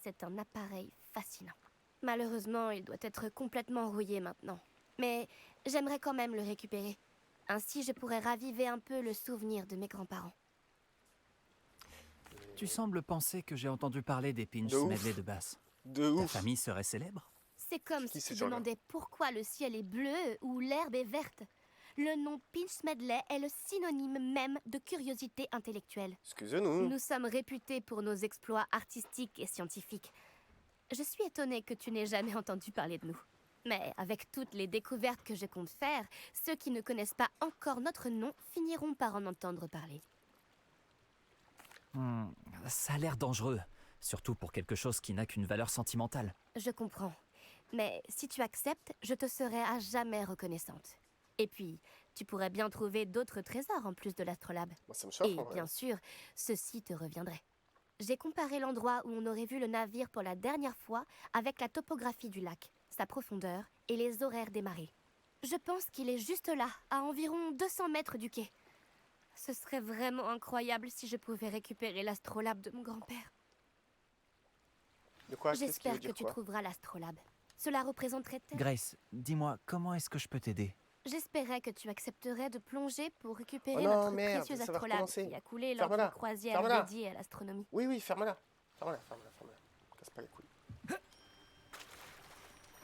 C'est un appareil fascinant. Malheureusement, il doit être complètement rouillé maintenant. Mais j'aimerais quand même le récupérer. Ainsi, je pourrais raviver un peu le souvenir de mes grands-parents. Tu sembles penser que j'ai entendu parler des Pinch De ouf. Medley de basse. De Ta ouf. famille serait célèbre? C'est comme Qui si ces tu gens-là? demandais pourquoi le ciel est bleu ou l'herbe est verte. Le nom Pinch Medley est le synonyme même de curiosité intellectuelle. Excusez-nous. Nous sommes réputés pour nos exploits artistiques et scientifiques. Je suis étonnée que tu n'aies jamais entendu parler de nous. Mais avec toutes les découvertes que je compte faire, ceux qui ne connaissent pas encore notre nom finiront par en entendre parler. Ça a l'air dangereux, surtout pour quelque chose qui n'a qu'une valeur sentimentale. Je comprends. Mais si tu acceptes, je te serai à jamais reconnaissante. Et puis, tu pourrais bien trouver d'autres trésors en plus de l'astrolabe. Moi, ça me chauffe, Et en vrai. bien sûr, ceci te reviendrait. J'ai comparé l'endroit où on aurait vu le navire pour la dernière fois avec la topographie du lac, sa profondeur et les horaires des marées. Je pense qu'il est juste là, à environ 200 mètres du quai. Ce serait vraiment incroyable si je pouvais récupérer l'astrolabe de mon grand-père. De quoi? Qu'est-ce qu'il J'espère veut que dire, tu quoi? trouveras l'astrolabe. Cela représenterait tellement... Grace, dis-moi, comment est-ce que je peux t'aider? J'espérais que tu accepterais de plonger pour récupérer Oh non, notre merde, précieux ça va astrolabe recommencer. qui a coulé lors Ferme-la, d'une croisière ferme-la. dédiée à l'astronomie. Oui, oui, ferme-la. Ferme-la, ferme-la, ferme-la. Casse pas les couilles.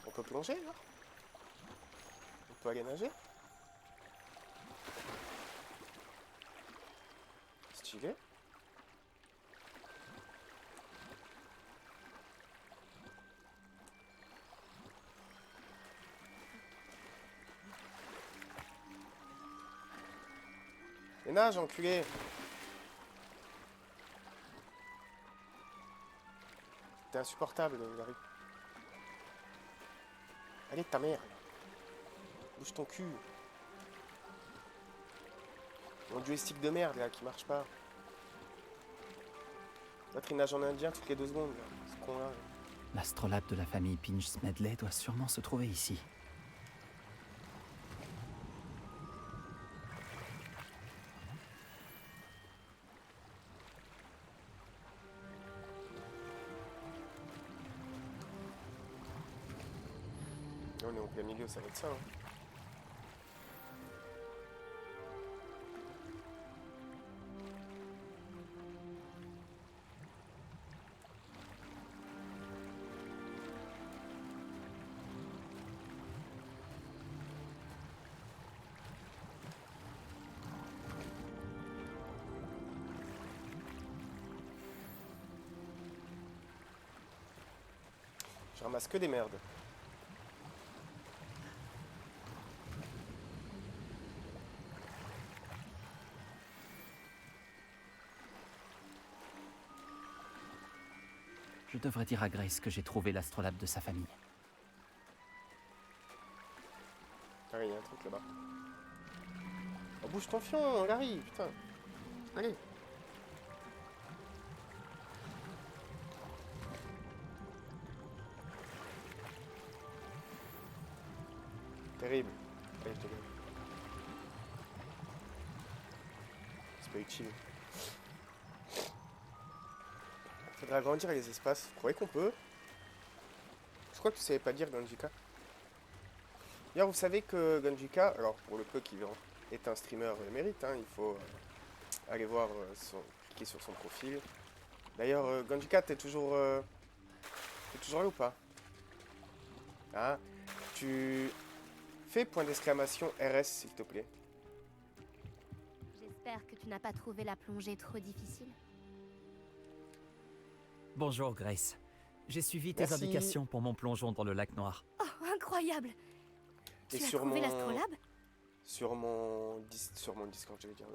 On peut plonger, là? On peut aller nager? Stylé. Et nage, enculé! T'es insupportable, Larry. Allez, ta mère. Bouge ton cul. Mon joystick de merde, là, qui marche pas. L'autre, il nage en indien toutes les 2 secondes, là. Ce con-là. L'astrolabe de la famille Pinch Medley doit sûrement se trouver ici. Là, on est en plein milieu, ça va être ça, hein. Je ramasse que des merdes. Je devrais dire à Grace que j'ai trouvé l'astrolabe de sa famille. Ah, il y a un truc là-bas. Oh, bouge ton fion, Larry, putain. Allez. Terrible. Allez, je te gagne. C'est pas utile. Faudra agrandir les espaces. Vous croyez qu'on peut? Je crois que tu savais pas dire, Ganjika. D'ailleurs, vous savez que Ganjika, alors pour le peu qu'il est un streamer émérite, hein, il faut aller voir, cliquer sur son profil. D'ailleurs, Ganjika, t'es toujours là ou pas? Hein? Tu fais point d'exclamation RS, s'il te plaît. J'espère que tu n'as pas trouvé la plongée trop difficile. Bonjour Grace. J'ai suivi tes Merci. indications pour mon plongeon dans le lac Noir. Oh, incroyable! Et Tu as sur trouvé mon- l'astrolabe? Sur mon Discord, j'allais dire.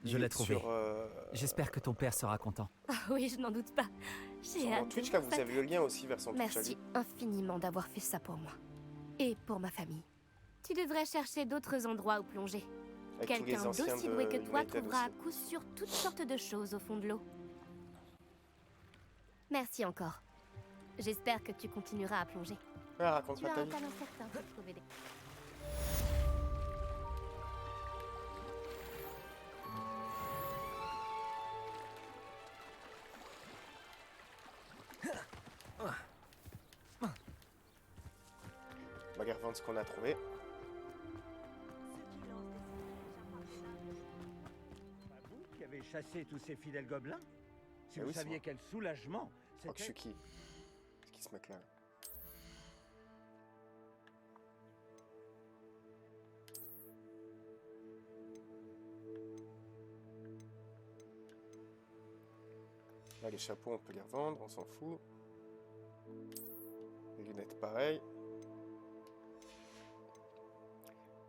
Je l'ai trouvé. Sur, J'espère que ton père sera content. Ah oui, je n'en doute pas. J'ai sur mon hâte de Twitch, là, voir vous ça. avez le lien aussi vers son Twitch à Merci lui. infiniment d'avoir fait ça pour moi. Et pour ma famille. Tu devrais chercher d'autres endroits où plonger. Avec tous les Quelqu'un anciens d'aussi de doué que toi United trouvera à aussi. coup sûr toutes sortes de choses au fond de l'eau. Merci encore. J'espère que tu continueras à plonger. Ah, raconte Tu pas as ta un vie. talent certain pour trouver des... On va aller revendre ce qu'on a trouvé. Pas vous qui avez chassé tous ces fidèles gobelins? Si Eh vous oui, c'est saviez moi. quel soulagement Oh, que je c'était... suis qui? C'est qui ce mec-là? Là, les chapeaux, on peut les revendre, on s'en fout. Les lunettes, pareil.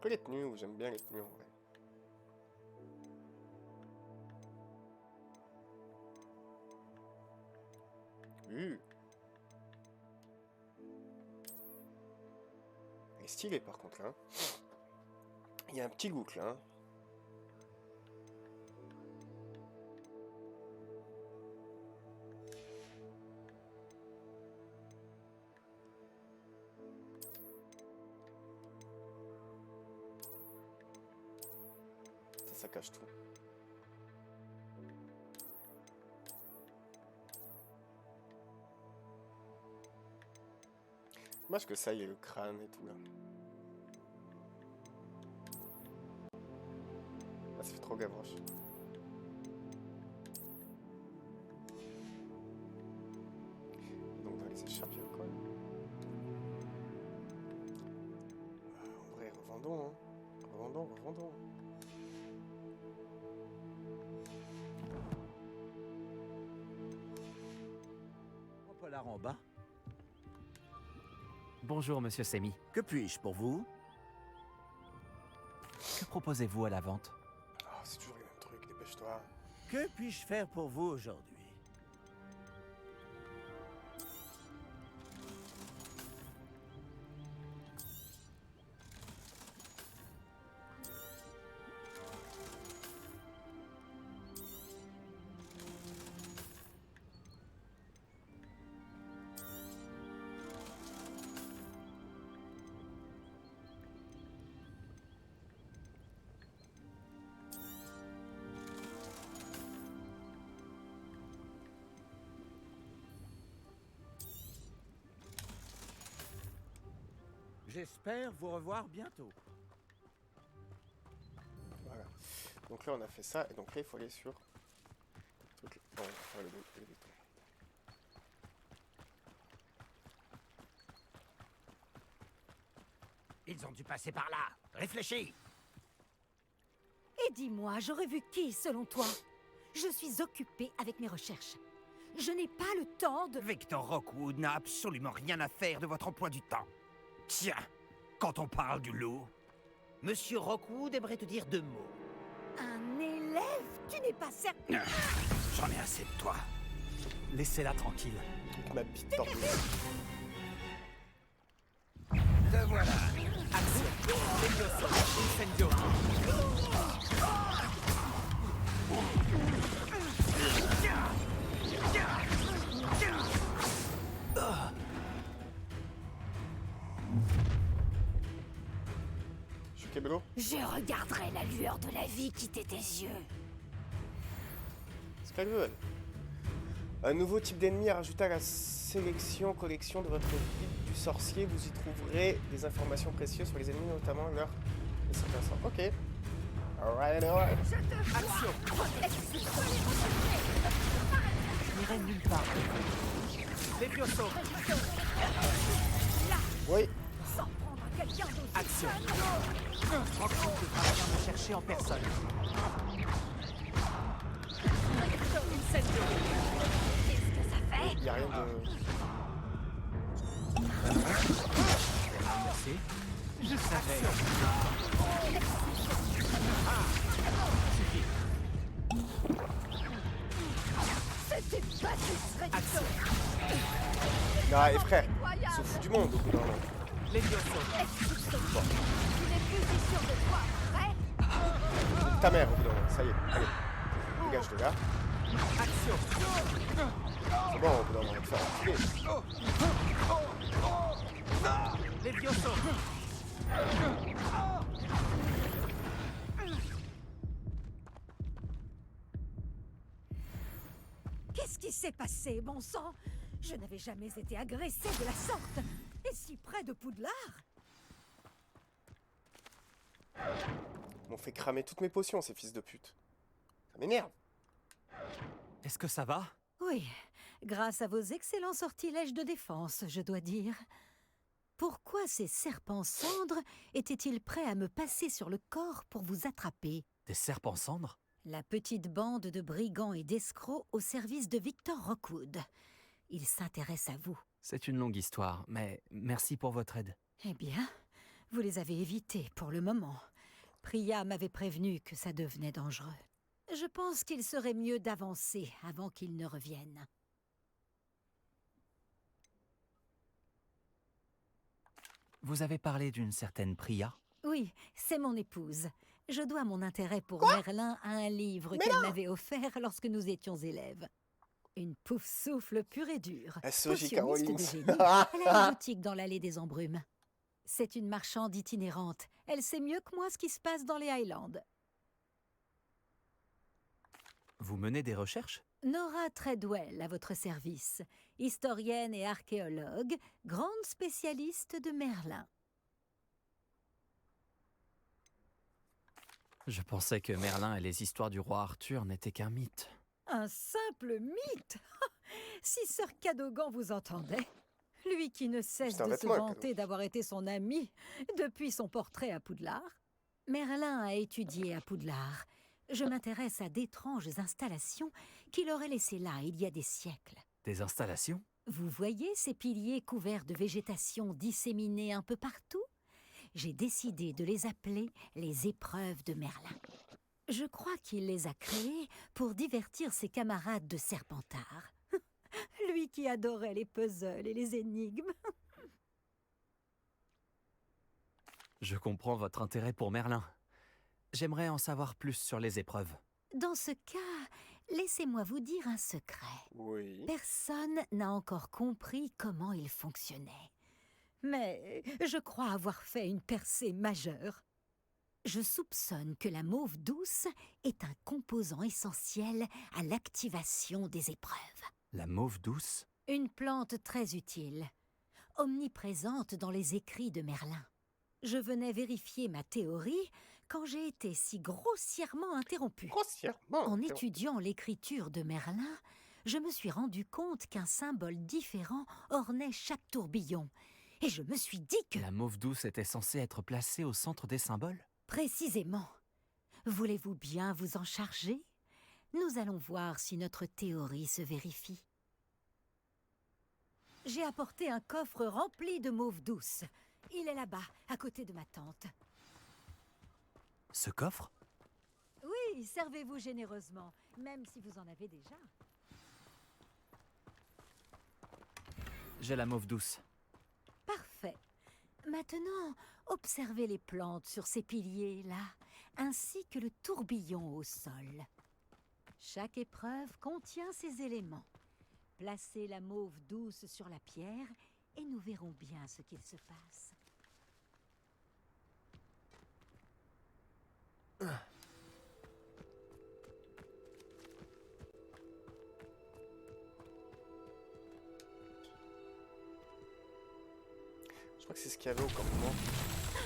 Que les tenues, j'aime bien les tenues en vrai. Elle est stylée par contre là. Il y a un petit look là. Ça cache tout. Dommage que ça y est le crâne et tout là. Ah, ça fait trop gavroche. Donc dans les écharpes, il y a quoi? En vrai, revendons, hein. Revendons. Polar en bas. Bonjour, monsieur Semi. Que puis-je pour vous? Que proposez-vous à la vente? Oh, c'est toujours les mêmes trucs, dépêche-toi. Que puis-je faire pour vous aujourd'hui? J'espère vous revoir bientôt. Voilà. Donc là, on a fait ça. Et donc là, il faut aller sur... Bon, le béton. Ils ont dû passer par là. Réfléchis. Et dis-moi, j'aurais vu qui, selon toi? Je suis occupée avec mes recherches. Je n'ai pas le temps de... Victor Rockwood n'a absolument rien à faire de votre emploi du temps. Tiens, quand on parle du loup, Monsieur Rockwood aimerait te dire 2 mots. Un élève? Tu n'es pas certain... J'en ai assez de toi. Laissez-la tranquille. Ma bite tordue. Te voilà. Action. Levioso. Incendio. Keblo? Je regarderai la lueur de la vie quitter tes yeux. Skagul. Un nouveau type d'ennemi à rajouter à la collection de votre guide du sorcier. Vous y trouverez des informations précieuses sur les ennemis, notamment leur... Ok. Alright. Action. Je n'irai nulle part. Levioso. Oui. Sans prendre quelqu'un d'aussi... Action. Rockwood devra venir me chercher en personne. Qu'est-ce que ça fait? Il n'y a rien de... Merci. Je savais. C'était pas du Action. Ah, et frère, il se fout du monde au bout d'un moment. Levioso. Tu n'es plus si sûr de toi, vrai? Ta mère au bout d'un moment, ça y est, allez. Dégage de là. Action. C'est bon, au bout d'un moment, on va te faire enculer. Levioso. Qu'est-ce qui s'est passé, bon sang? Je n'avais jamais été agressée de la sorte. Et si près de Poudlard? Ils m'ont fait cramer toutes mes potions, ces fils de pute. Ça m'énerve. Est-ce que ça va? Oui, grâce à vos excellents sortilèges de défense, je dois dire. Pourquoi ces serpents cendres étaient-ils prêts à me passer sur le corps pour vous attraper? Des serpents cendres? la petite bande de brigands et d'escrocs au service de Victor Rockwood. Il s'intéresse à vous. C'est une longue histoire, mais merci pour votre aide. Eh bien, vous les avez évités pour le moment. Priya m'avait prévenu que ça devenait dangereux. Je pense qu'il serait mieux d'avancer avant qu'ils ne reviennent. Vous avez parlé d'une certaine Priya? Oui, c'est mon épouse. Je dois mon intérêt pour Merlin à un livre qu'elle m'avait offert lorsque nous étions élèves. Une pouf-souffle pure et dure. SOJ Potionniste Caroline. de génie. Elle a une boutique dans l'allée des Embrumes. C'est une marchande itinérante. Elle sait mieux que moi ce qui se passe dans les Highlands. Vous menez des recherches? Nora Treadwell à votre service. Historienne et archéologue, grande spécialiste de Merlin. Je pensais que Merlin et les histoires du roi Arthur n'étaient qu'un mythe. Un simple mythe. Si Sir Cadogan vous entendait. Lui qui ne cesse C'est un de se vêtement, le vanter d'avoir été son ami depuis son portrait à Poudlard. Merlin a étudié à Poudlard. Je m'intéresse à d'étranges installations qu'il aurait laissées là il y a des siècles. Des installations? Vous voyez ces piliers couverts de végétation disséminés un peu partout? J'ai décidé de les appeler les épreuves de Merlin. Je crois qu'il les a créées pour divertir ses camarades de Serpentard. Lui qui adorait les puzzles et les énigmes. Je comprends votre intérêt pour Merlin. J'aimerais en savoir plus sur les épreuves. Dans ce cas, laissez-moi vous dire un secret. Oui. Personne n'a encore compris comment il fonctionnait. Mais je crois avoir fait une percée majeure. Je soupçonne que la mauve douce est un composant essentiel à l'activation des épreuves. La mauve douce? Une plante très utile, omniprésente dans les écrits de Merlin. Je venais vérifier ma théorie quand j'ai été si grossièrement interrompue. Grossièrement En interrompue. étudiant l'écriture de Merlin, je me suis rendu compte qu'un symbole différent ornait chaque tourbillon. Et je me suis dit que... La mauve douce était censée être placée au centre des symboles? Précisément. Voulez-vous bien vous en charger? Nous allons voir si notre théorie se vérifie. J'ai apporté un coffre rempli de mauve douce. Il est là-bas, à côté de ma tante. Ce coffre? Oui, servez-vous généreusement, même si vous en avez déjà. J'ai la mauve douce. Parfait. Maintenant, observez les plantes sur ces piliers-là, ainsi que le tourbillon au sol. Chaque épreuve contient ces éléments. Placez la mauve douce sur la pierre et nous verrons bien ce qu'il se passe. Je crois que c'est ce qu'il y avait au campement.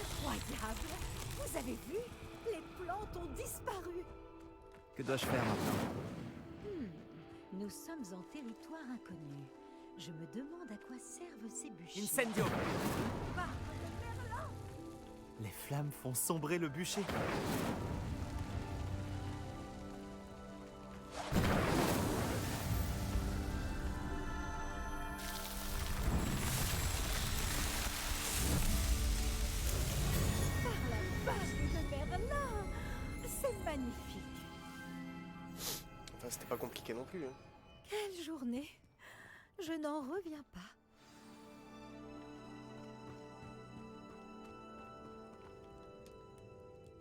Incroyable! Vous avez vu? Les plantes ont disparu! Que dois-je faire maintenant? Nous sommes en territoire inconnu. Je me demande à quoi servent ces bûchers. Incendio! Barbe de Merlin! Les flammes font sombrer le bûcher. Barbe de Merlin! C'est magnifique! Enfin, c'était pas compliqué non plus. Hein. Quelle journée! Je n'en reviens pas.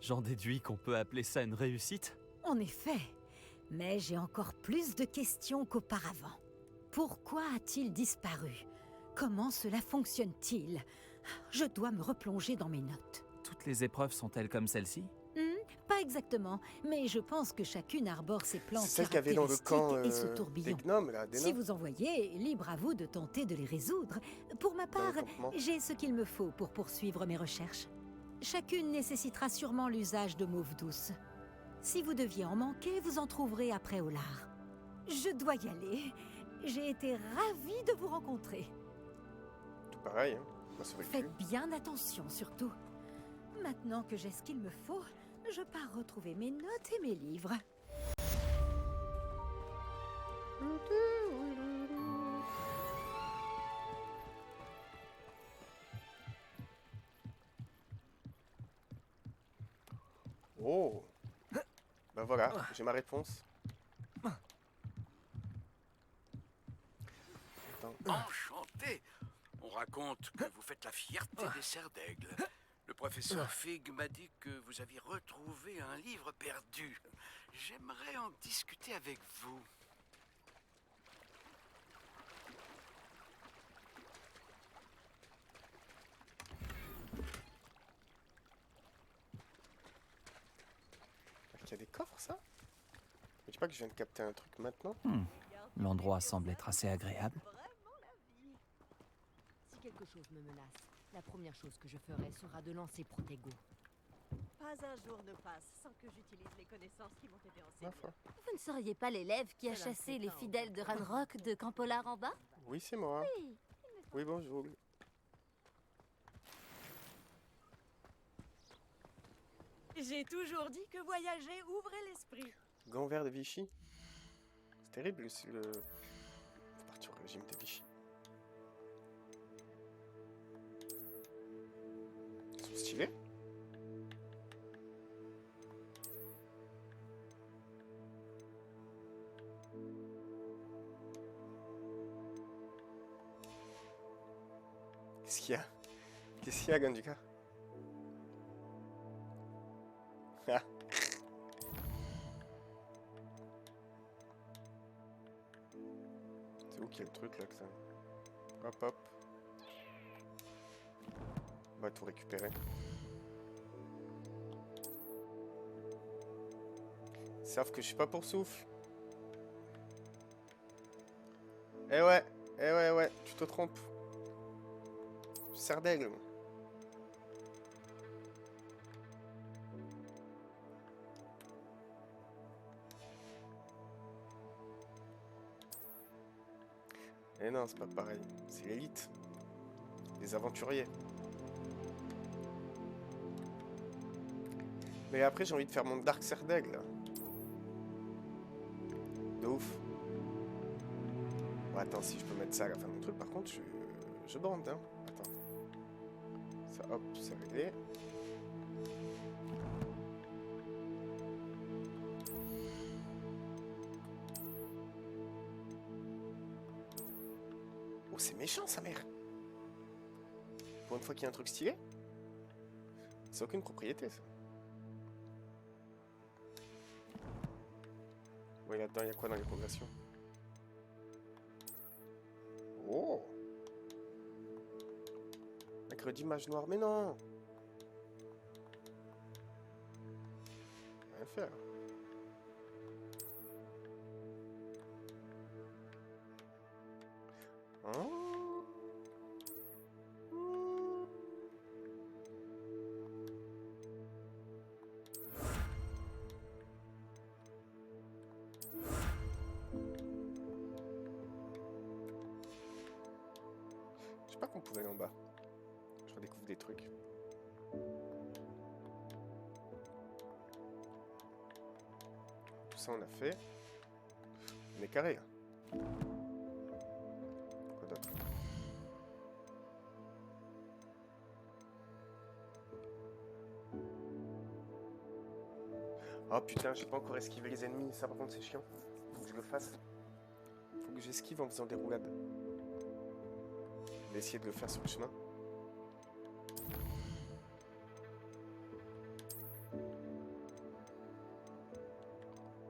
J'en déduis qu'on peut appeler ça une réussite? En effet, mais j'ai encore plus de questions qu'auparavant. Pourquoi a-t-il disparu? Comment cela fonctionne-t-il? Je dois me replonger dans mes notes. Toutes les épreuves sont-elles comme celle-ci? Pas exactement, mais je pense que chacune arbore ses plantes C'est celle qu'il y avait dans le camp caractéristiques et ce des tourbillon. gnomes, là, des Si nains. vous en voyez, libre à vous de tenter de les résoudre. Pour ma Dans le part, campement. j'ai ce qu'il me faut pour poursuivre mes recherches. Chacune nécessitera sûrement l'usage de mauve douce. Si vous deviez en manquer, vous en trouverez après au lard. Je dois y aller. J'ai été ravie de vous rencontrer. Tout pareil, hein. Moi, ça fait le cul. Faites bien attention, surtout. Maintenant que j'ai ce qu'il me faut, je pars retrouver mes notes et mes livres. Oh. Bah voilà, j'ai ma réponse. Attends. Enchanté. On raconte que vous faites la fierté des serres d'aigle. Le professeur Fig m'a dit que vous aviez retrouvé un livre perdu. J'aimerais en discuter avec vous. Il y a des coffres, ça? Je dis pas que je viens de capter un truc maintenant. L'endroit semble être assez agréable. Si quelque chose me menace, la première chose que je ferai sera de lancer Protego. Pas un jour ne passe sans que j'utilise les connaissances qui m'ont été enseignées. Vous ne seriez pas l'élève qui a chassé les fidèles de Ranrock de Campolar en bas? Oui, c'est moi. Oui. Oui, bonjour. J'ai toujours dit que voyager ouvrait l'esprit. Gants verts de Vichy. C'est terrible, c'est le... C'est parti au régime de Vichy. Ils sont stylés. Qu'est-ce qu'il y a? Qu'est-ce qu'il y a, Ganduka? Ah. C'est où qu'il y a le truc là que ça? Hop hop. On va tout récupérer. Ils savent que je suis pas pour souffle. Eh ouais, tu te trompes. Je suis serre d'aigle, moi. Eh non, c'est pas pareil. C'est l'élite. Les aventuriers. Mais après, j'ai envie de faire mon Dark Serre d'aigle, là. De ouf. Bon, attends, si je peux mettre ça à la fin de mon truc, par contre, je bande, hein. Attends. Ça, hop, c'est réglé. Oh, c'est méchant, sa mère. Pour une fois qu'il y a un truc stylé. C'est aucune propriété, ça. Ouais, là-dedans, il y a quoi dans les fondations? Oh! Mercredi mage noir, mais non! Rien faire. Hein? Je sais pas qu'on pouvait aller en bas. Je redécouvre des trucs. Tout ça on a fait. On est carré là. Quoi d'autre? Oh putain, j'ai pas encore esquivé les ennemis. Ça par contre c'est chiant. Faut que je le fasse. Faut que j'esquive en faisant des roulades. Je vais essayer de le faire sur le chemin.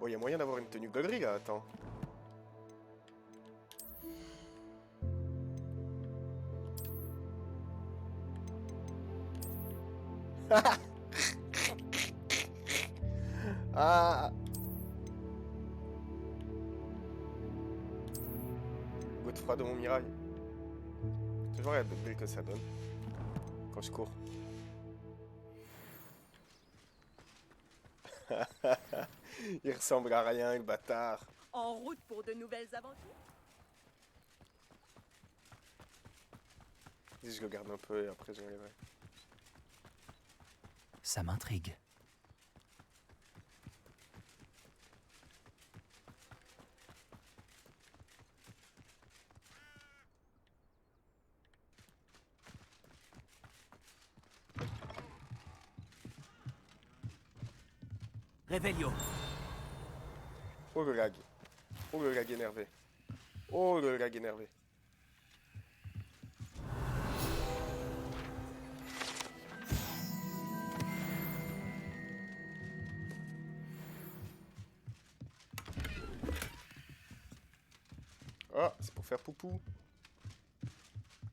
Oh, il y a moyen d'avoir une tenue gaulerie là, attends. Ah. Goutte froide de mon mirail. Toujours la belle que ça donne quand je cours. Il ressemble à rien, le bâtard. En route pour de nouvelles aventures. Si je le garde un peu et après je reviendrai. Ça m'intrigue. Réveillon. Oh le lag. Oh le lag énervé. Oh le lag énervé. Ah, c'est pour faire poupou.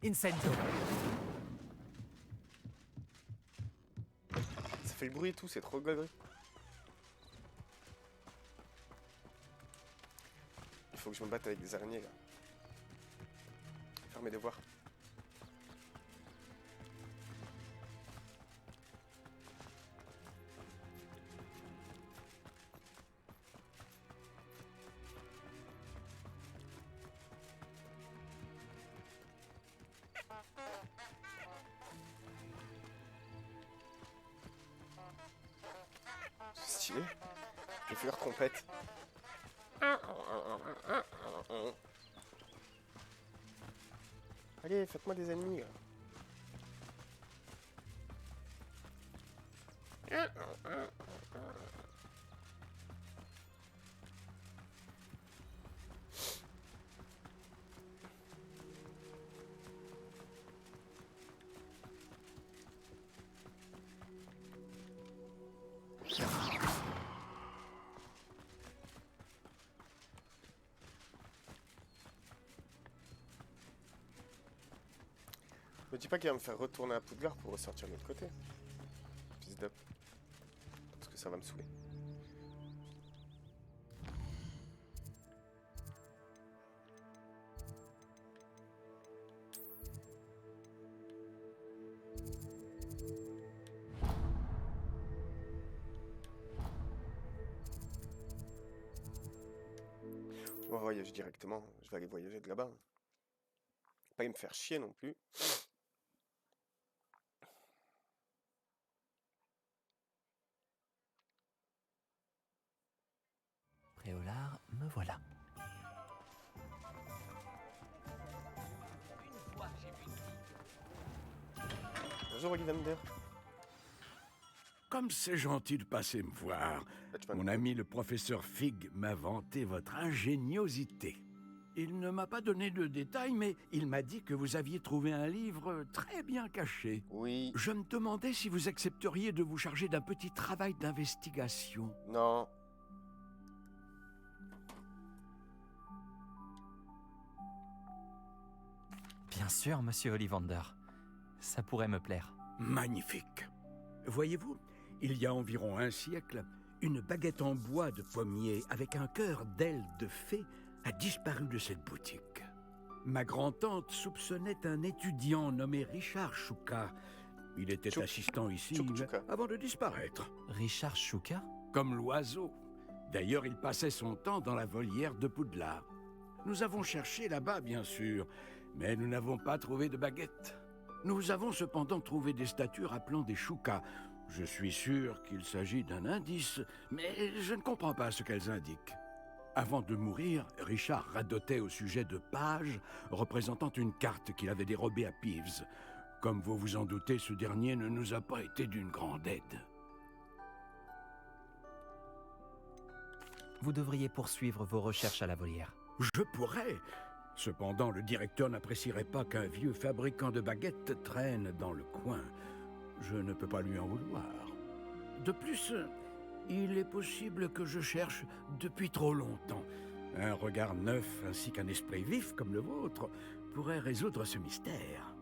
Incendio. Ça fait le bruit et tout, c'est trop gaulerie. Il faut que je me batte avec des araignées là. Faire mes devoirs. C'est stylé. Je vais faire trompette. Allez, faites-moi des ennemis. Là. Me dis pas qu'il va me faire retourner à Poudlard pour ressortir de l'autre côté. Fils d'up. Parce que ça va me saouler. On va voyager directement. Je vais aller voyager de là-bas. Pas y me faire chier non plus. Préolard, me voilà. Bonjour Ollivander. Comme c'est gentil de passer me voir. Mon ami le professeur Fig m'a vanté votre ingéniosité. Il ne m'a pas donné de détails, mais il m'a dit que vous aviez trouvé un livre très bien caché. Oui. Je me demandais si vous accepteriez de vous charger d'un petit travail d'investigation. Non. Bien sûr, monsieur Ollivander. Ça pourrait me plaire. Magnifique. Voyez-vous, il y a environ un siècle, une baguette en bois de pommier avec un cœur d'aile de fée a disparu de cette boutique. Ma grand-tante soupçonnait un étudiant nommé Richard Chouka. Il était assistant ici avant de disparaître. Richard Chouka? Comme l'oiseau. D'ailleurs, il passait son temps dans la volière de Poudlard. Nous avons cherché là-bas, bien sûr, mais nous n'avons pas trouvé de baguette. Nous avons cependant trouvé des statues rappelant des Chouka. Je suis sûr qu'il s'agit d'un indice, mais je ne comprends pas ce qu'elles indiquent. Avant de mourir, Richard radotait au sujet de pages représentant une carte qu'il avait dérobée à Peeves. Comme vous vous en doutez, ce dernier ne nous a pas été d'une grande aide. Vous devriez poursuivre vos recherches à la volière. Je pourrais. Cependant, le directeur n'apprécierait pas qu'un vieux fabricant de baguettes traîne dans le coin. Je ne peux pas lui en vouloir. De plus, il est possible que je cherche depuis trop longtemps. Un regard neuf ainsi qu'un esprit vif comme le vôtre pourrait résoudre ce mystère.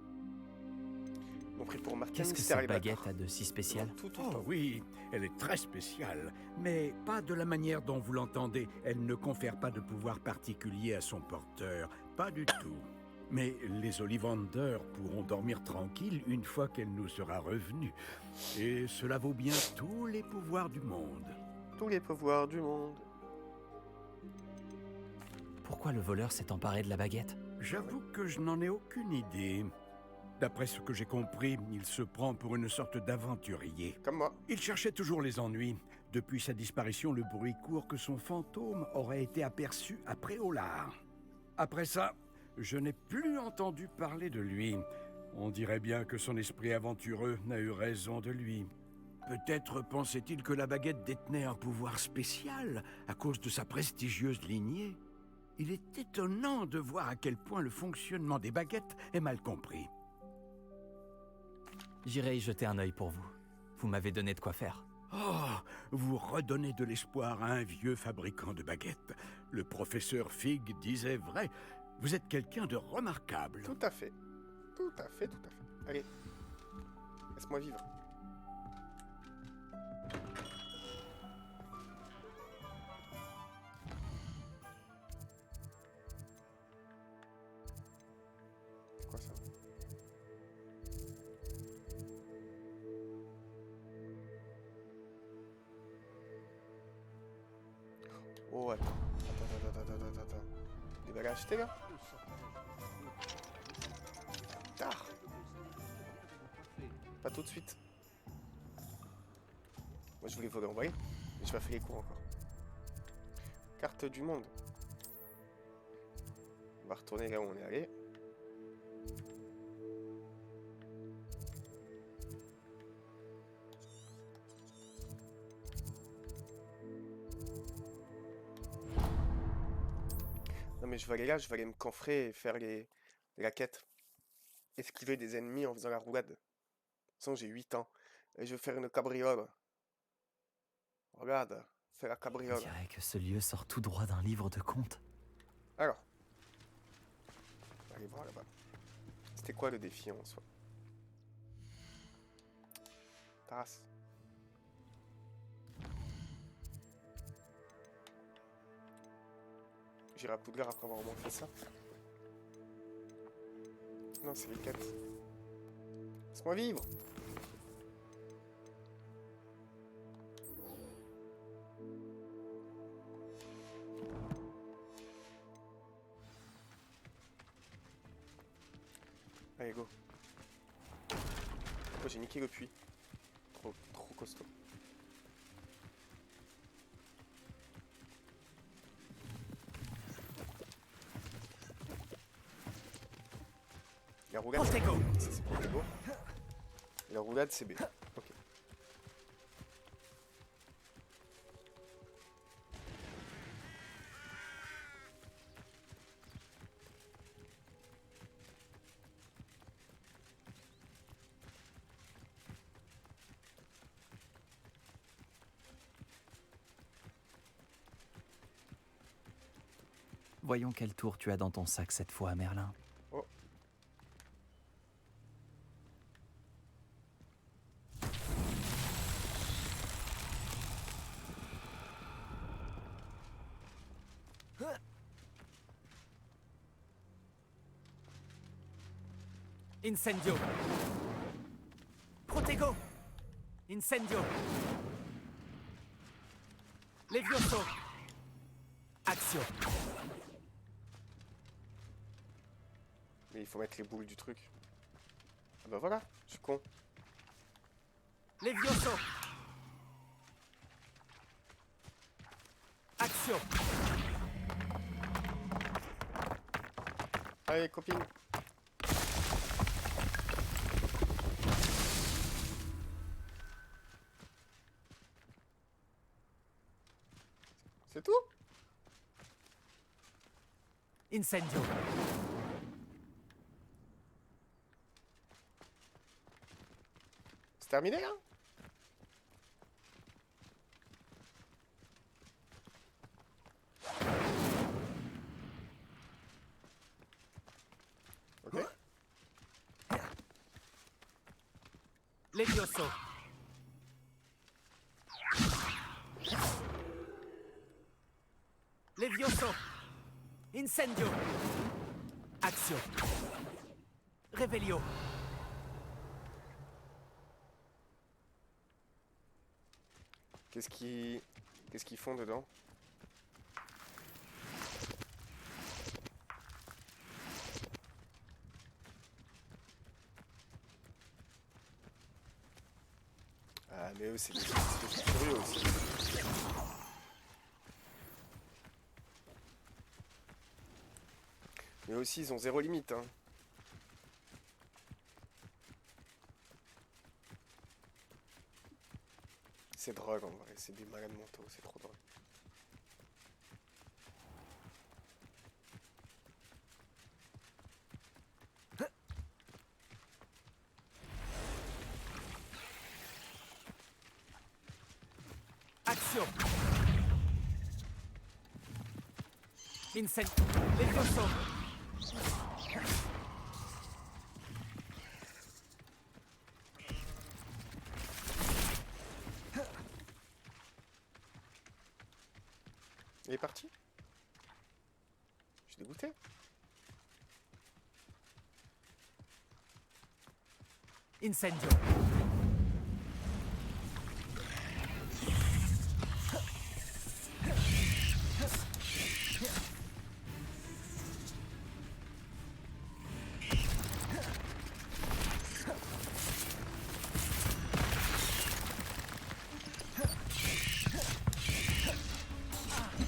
Qu'est-ce que cette baguette a de si spécial? Oh oui, elle est très spéciale, mais pas de la manière dont vous l'entendez. Elle ne confère pas de pouvoir particulier à son porteur, pas du tout. Mais les Ollivander pourront dormir tranquilles une fois qu'elle nous sera revenue. Et cela vaut bien tous les pouvoirs du monde. Tous les pouvoirs du monde. Pourquoi le voleur s'est emparé de la baguette? J'avoue que je n'en ai aucune idée. D'après ce que j'ai compris, il se prend pour une sorte d'aventurier. Comme moi. Il cherchait toujours les ennuis. Depuis sa disparition, le bruit court que son fantôme aurait été aperçu à Préolard. Après ça, je n'ai plus entendu parler de lui. On dirait bien que son esprit aventureux n'a eu raison de lui. Peut-être pensait-il que la baguette détenait un pouvoir spécial à cause de sa prestigieuse lignée. Il est étonnant de voir à quel point le fonctionnement des baguettes est mal compris. J'irai y jeter un œil pour vous. Vous m'avez donné de quoi faire. Oh, vous redonnez de l'espoir à un vieux fabricant de baguettes. Le professeur Fig disait vrai. Vous êtes quelqu'un de remarquable. Tout à fait. Tout à fait, tout à fait. Allez. Laisse-moi vivre. C'est quoi ça? Oh, attends. Attends. Des bagages achetés, là? Tard. Pas tout de suite. Moi, je voulais voler en vrai, mais je vais faire les coups encore. Carte du monde. On va retourner là où on est allé. Non mais je vais aller là, je vais aller me coffrer et faire la quête. Esquiver des ennemis en faisant la roulade. De toute façon, j'ai 8 ans. Et je vais faire une cabriole. Regarde, fais la On cabriole. dirait que ce lieu sort tout droit d'un livre de contes. Alors. On va aller voir là-bas. C'était quoi le défi en soi? Taras. J'irai à Poudlard après avoir au moins fait ça. Non, c'est les quêtes. Laisse-moi vivre. Allez, go. Oh, j'ai niqué le puits. Trop costaud. La roulade, c'est Protego. La roulade, c'est B. Ok. Voyons quel tour tu as dans ton sac cette fois, Merlin. Oh. Incendio. Protego. Incendio. Levioso. Axio. Mais il faut mettre les boules du truc. Ah bah voilà, je suis con. Levioso. Axio. Allez, copine. C'est tout? Incendio. C'est terminé là? Ok. Levioso. Levioso. Incendio. Axio. Revelio. Qu'est-ce qu'ils font dedans? Ah mais eux c'est des curieux aussi. Mais aussi ils ont zéro limite hein. C'est drôle en vrai, c'est des malades mentaux, c'est trop drôle. Action. Vincent, Levioso. Il est parti? Je suis dégoûté. Incendio.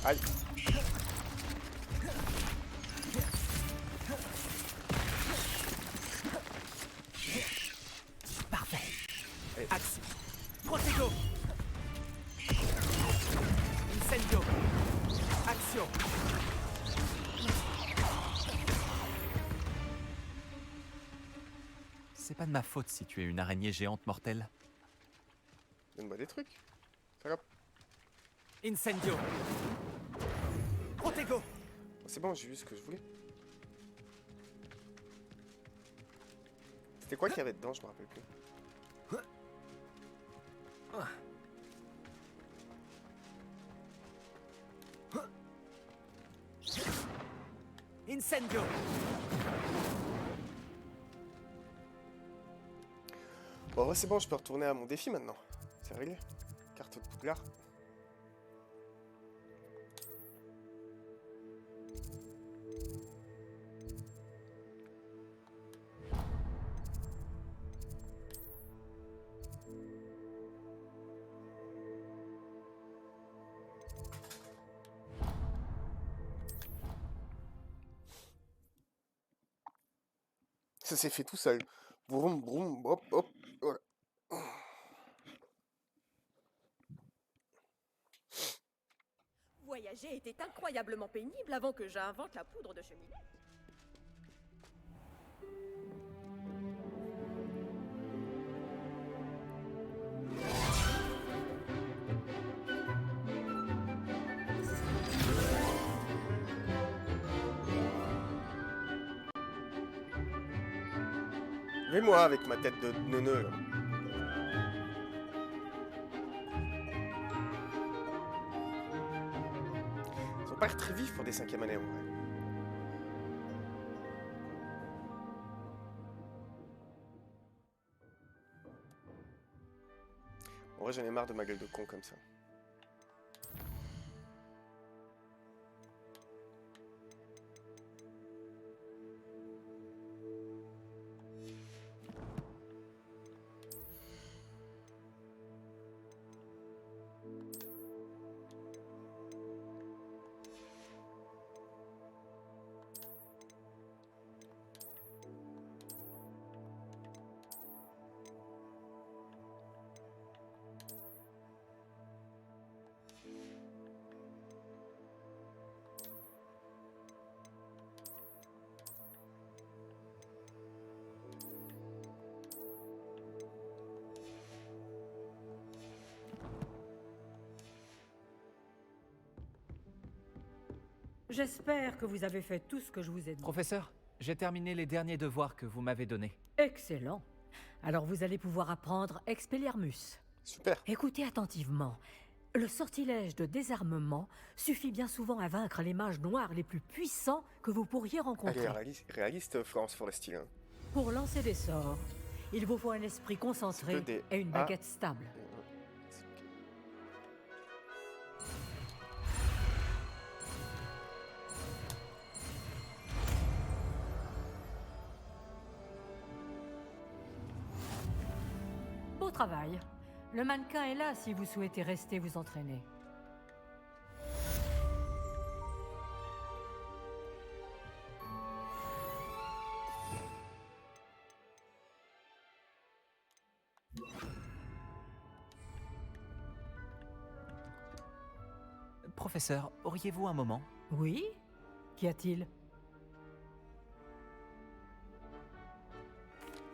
Aïe. Parfait. Action. Protego. Incendio. Action. C'est pas de ma faute si tu es une araignée géante mortelle. Donne-moi des trucs. Ça va. Incendio. Protego. C'est bon, j'ai vu ce que je voulais. C'était quoi qu'il y avait dedans, je me rappelle plus. Incendio. Bon, ouais, c'est bon, je peux retourner à mon défi maintenant. C'est réglé. Carte de Poudlard. Ça s'est fait tout seul. Broum, broum, hop, hop. Voilà. Voyager était incroyablement pénible avant que j'invente la poudre de cheminée. Vais-moi avec ma tête de neuneu là. Ils ont pas l'air très vifs pour des 5e années en vrai. En vrai j'en ai marre de ma gueule de con comme ça. J'espère que vous avez fait tout ce que je vous ai dit. Professeur, j'ai terminé les derniers devoirs que vous m'avez donnés. Excellent. Alors vous allez pouvoir apprendre Expelliarmus. Super. Écoutez attentivement. Le sortilège de désarmement suffit bien souvent à vaincre les mages noirs les plus puissants que vous pourriez rencontrer. Allez, réaliste Florence Foresti. Hein. Pour lancer des sorts, il vous faut un esprit concentré et une baguette stable. Beau travail. Le mannequin est là si vous souhaitez rester vous entraîner. Professeur, auriez-vous un moment? Oui? Qu'y a-t-il?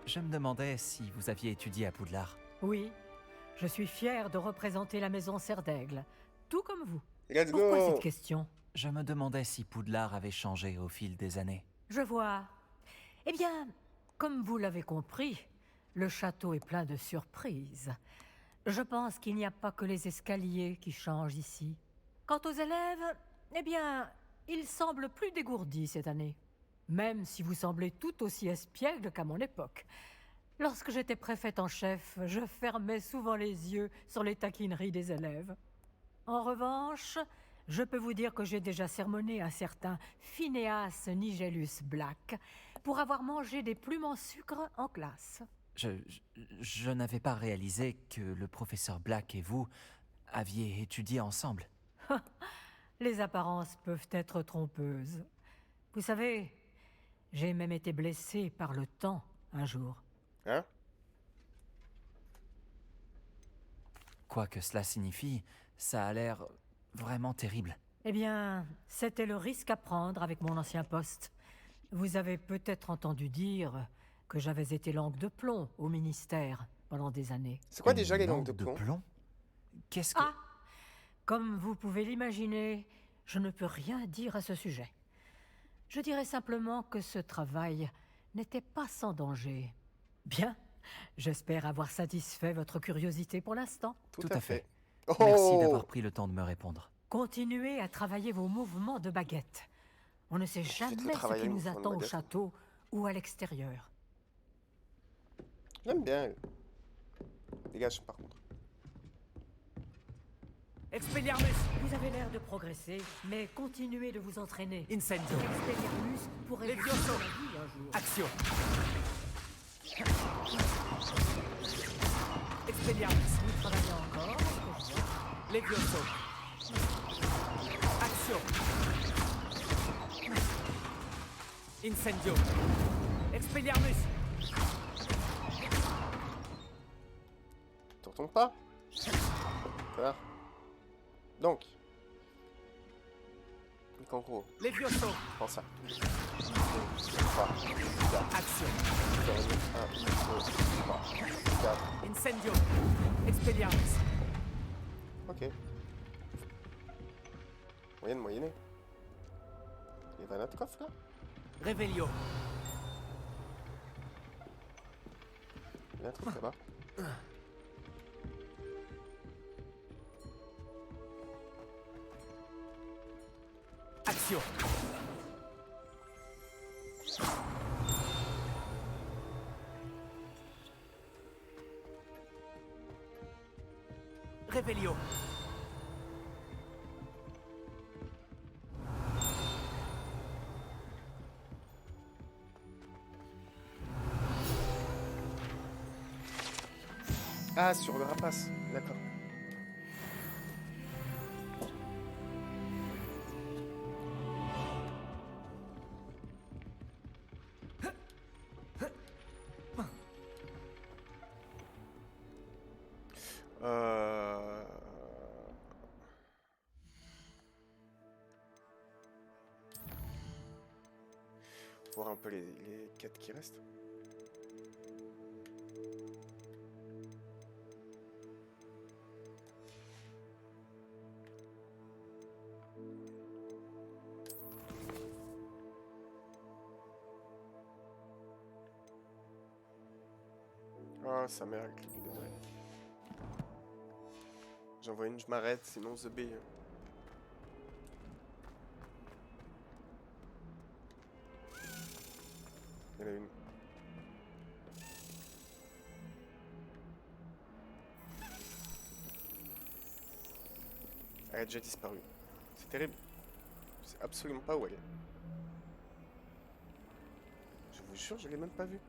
Je me demandais si vous aviez étudié à Poudlard. Oui. Je suis fier de représenter la maison Serdaigle, tout comme vous. Let's Pourquoi go! cette question? Je me demandais si Poudlard avait changé au fil des années. Je vois. Eh bien, comme vous l'avez compris, le château est plein de surprises. Je pense qu'il n'y a pas que les escaliers qui changent ici. Quant aux élèves, eh bien, ils semblent plus dégourdis cette année. Même si vous semblez tout aussi espiègle qu'à mon époque. Lorsque j'étais préfète en chef, je fermais souvent les yeux sur les taquineries des élèves. En revanche, je peux vous dire que j'ai déjà sermonné un certain Phineas Nigellus Black pour avoir mangé des plumes en sucre en classe. Je n'avais pas réalisé que le professeur Black et vous aviez étudié ensemble. Les apparences peuvent être trompeuses. Vous savez, j'ai même été blessé par le temps un jour. Hein? Quoi que cela signifie, ça a l'air vraiment terrible. Eh bien, c'était le risque à prendre avec mon ancien poste. Vous avez peut-être entendu dire que j'avais été langue de plomb au ministère pendant des années. C'est quoi déjà les langues de plomb? Qu'est-ce que... Ah! Comme vous pouvez l'imaginer, je ne peux rien dire à ce sujet. Je dirais simplement que ce travail n'était pas sans danger. Bien, j'espère avoir satisfait votre curiosité pour l'instant. Tout à fait. Oh! Merci d'avoir pris le temps de me répondre. Continuez à travailler vos mouvements de baguette. On ne sait jamais ce qui nous attend au château ou à l'extérieur. J'aime bien. Dégage par contre. Expelliarmus! Vous avez l'air de progresser, mais continuez de vous entraîner. Incendio. Expelliarmus pourrait vous sauver la vie un jour. Action. Expelliarmus. Vous travaillez encore, je vois. Levioso. Action. Incendio. Expelliarmus. Tu retournes pas? Voilà. Donc. En gros. Levioso. Prends ça. Action. 1, 2, 3, 4. Incendio. Expelliarmus. Ok. Moyenne, moyenne. Il y avait un autre coffre là? Revelio. Il y a un truc là-bas. Action. Revelio. Ah, sur le rapace. D'accord. Voir un peu les quêtes qui restent. Oh, sa mère avec les détails. J'en vois une, je m'arrête, sinon The Bee. Il y en a une. Elle a déjà disparu. C'est terrible. Je sais absolument pas où elle est. Je vous jure, je l'ai même pas vue.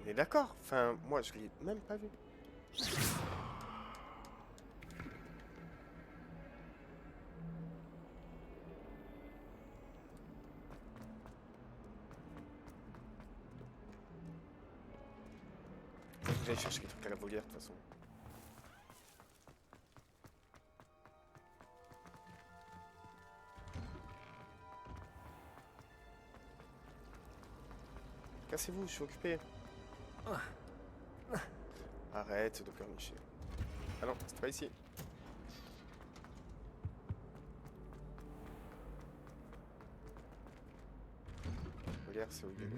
On est d'accord. Enfin, moi, je l'ai même pas vu. que j'aille chercher des trucs à la volière de toute façon. Cassez-vous, je suis occupé. Arrête de pleurnicher. Ah non, c'est pas ici. Volière, c'est où il est.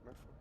Ma foi.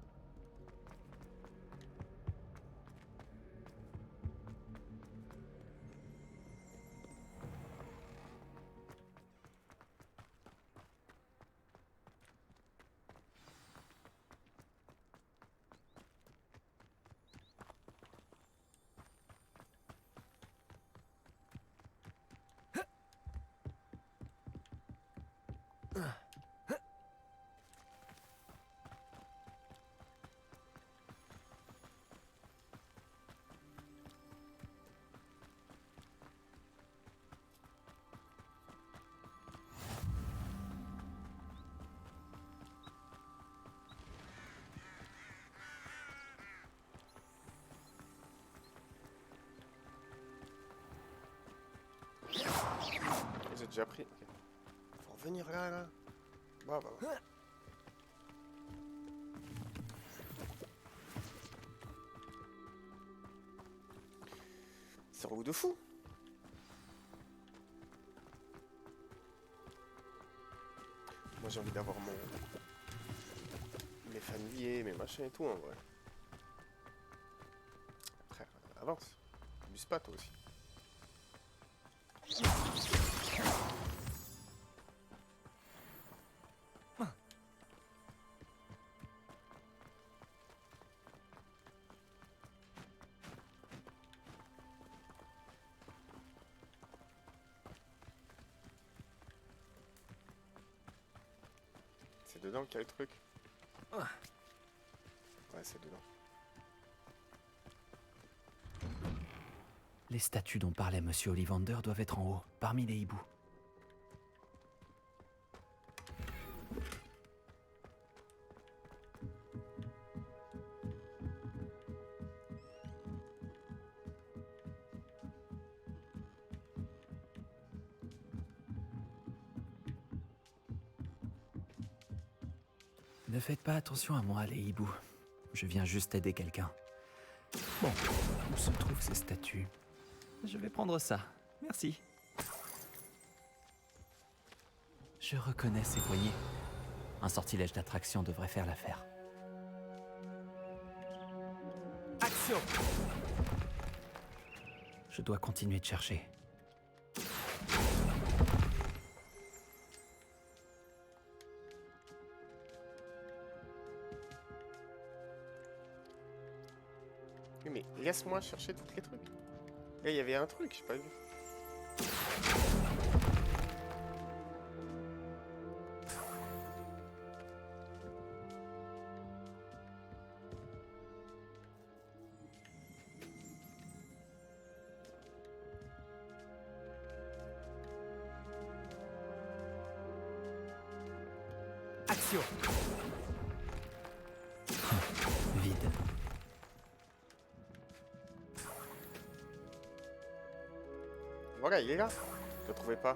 Vous êtes déjà pris. Ok. Faut revenir là. Bah. C'est un roue de fou. Moi j'ai envie d'avoir mes familiers, mes machins et tout en vrai. Frère, avance. Abuse pas toi aussi. C'est dedans qu'il y a le truc. Ouais, c'est dedans. Les statues dont parlait Monsieur Ollivander doivent être en haut, parmi les hiboux. Ne faites pas attention à moi, les hiboux. Je viens juste aider quelqu'un. Bon, où se trouvent ces statues? Je vais prendre ça. Merci. Je reconnais ces poignées. Un sortilège d'attraction devrait faire l'affaire. Action! Je dois continuer de chercher. Oui, mais laisse-moi chercher tous les trucs. Là, il y avait un truc, j'ai pas vu. Action! Vide. Voilà, il est là. Je le trouvais pas.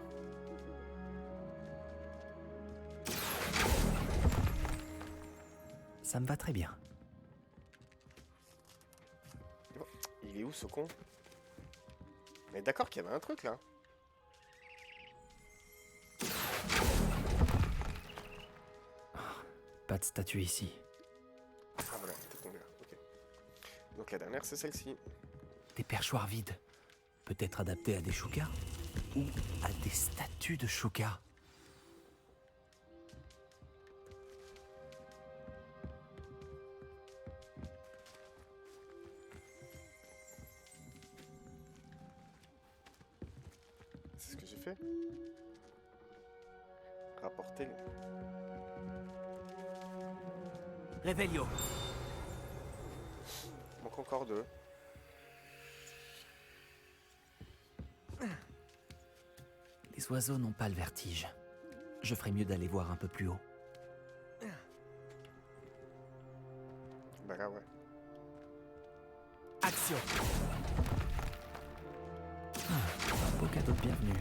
Ça me va très bien. Il est où ce con? Mais d'accord qu'il y avait un truc là. Pas de statue ici. Ah voilà, t'es tombé là. Ok. Donc la dernière c'est celle-ci. Des perchoirs vides. Peut-être adaptés à des Shuka ou à des statues de Shuka. C'est ce que j'ai fait. Rapporter. Réveillon. Il manque encore deux. oiseaux n'ont pas le vertige. Je ferais mieux d'aller voir un peu plus haut. Bah là, ouais. Action! Un beau cadeau de bienvenue.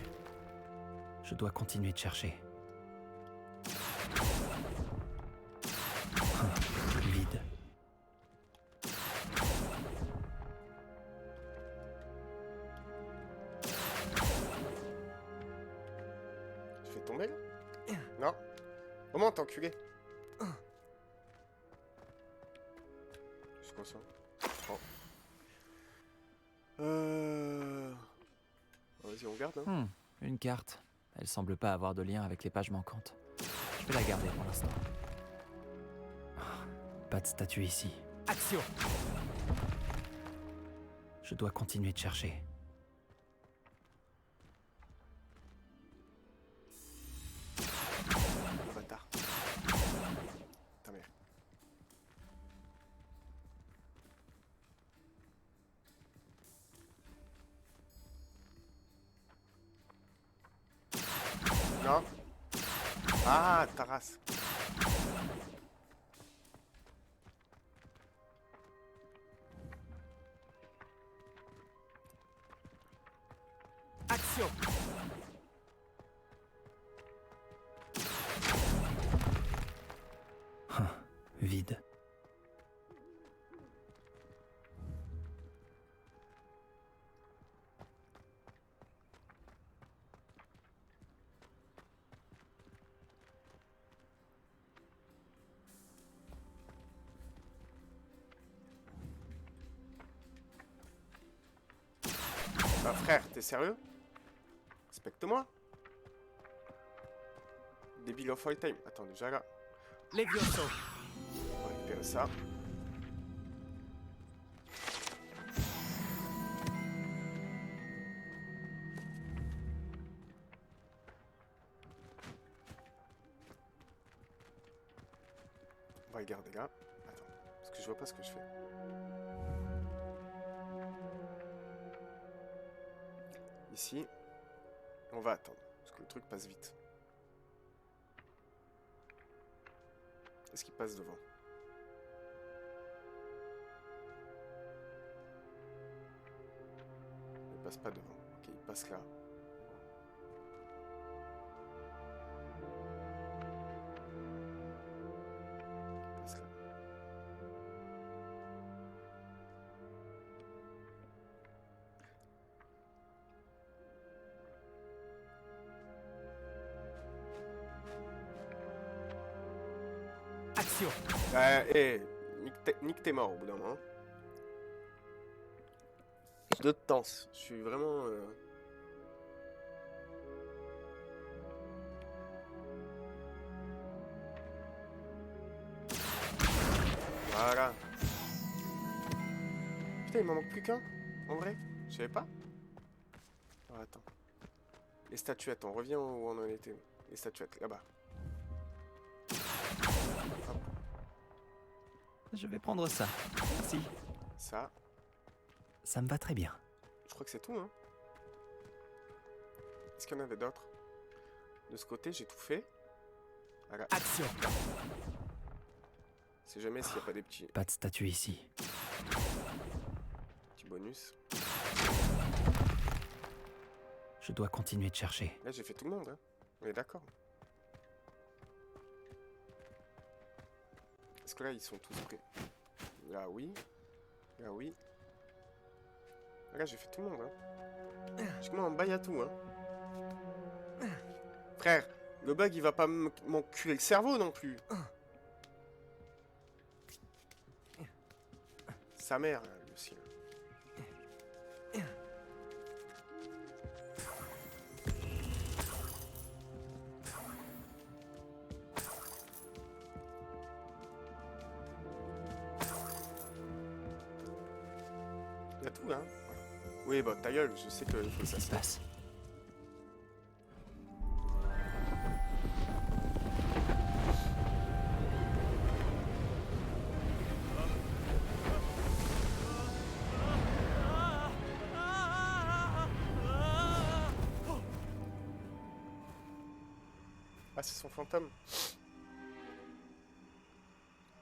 Je dois continuer de chercher. Vide. Tu fais tomber là? Non. Comment t'es enculé? C'est quoi ça? Oh. Vas-y, on garde. Hein. Une carte. Elle semble pas avoir de lien avec les pages manquantes. Je vais la garder pour l'instant. Pas de statue ici. Action! Je dois continuer de chercher. Bâtard. Ta mère. Non. Ah, ta race. Action! Vide. Ah, frère, t'es sérieux? Respecte-moi. Débile of all time. Attends, déjà là. Les Vioso. On va récupérer ça. On va le garder là. Attends, parce que je vois pas ce que je fais. Ici, on va attendre, parce que le truc passe vite. Est-ce qu'il passe devant? Il passe pas devant. Ok, il passe là. Il passe là. Action! Nique tes morts au bout d'un moment. Je te tense. Je suis vraiment... Voilà. Putain, il m'en manque plus qu'un. En vrai, je savais pas. Alors, attends. Les statuettes, on revient où on en était. Les statuettes, là-bas. Je vais prendre ça. Merci. Ça. Ça me va très bien. Je crois que c'est tout, hein. Est-ce qu'il y en avait d'autres? De ce côté, j'ai tout fait. Voilà. Action! C'est jamais s'il n'y a pas des petits... Pas de statue ici. Petit bonus. Je dois continuer de chercher. Là, j'ai fait tout le monde, hein. On est d'accord. Est-ce que là, ils sont tous prêts? Là, oui. Là, oui. Là, j'ai fait tout le monde, hein. J'ai comment en baille à tout, hein. Frère, le bug, il va pas m'enculer le cerveau non plus. Sa mère, le sien. Il y a tout, hein. Oui, bah ta gueule, je sais que faut que ça se passe. Ah, c'est son fantôme.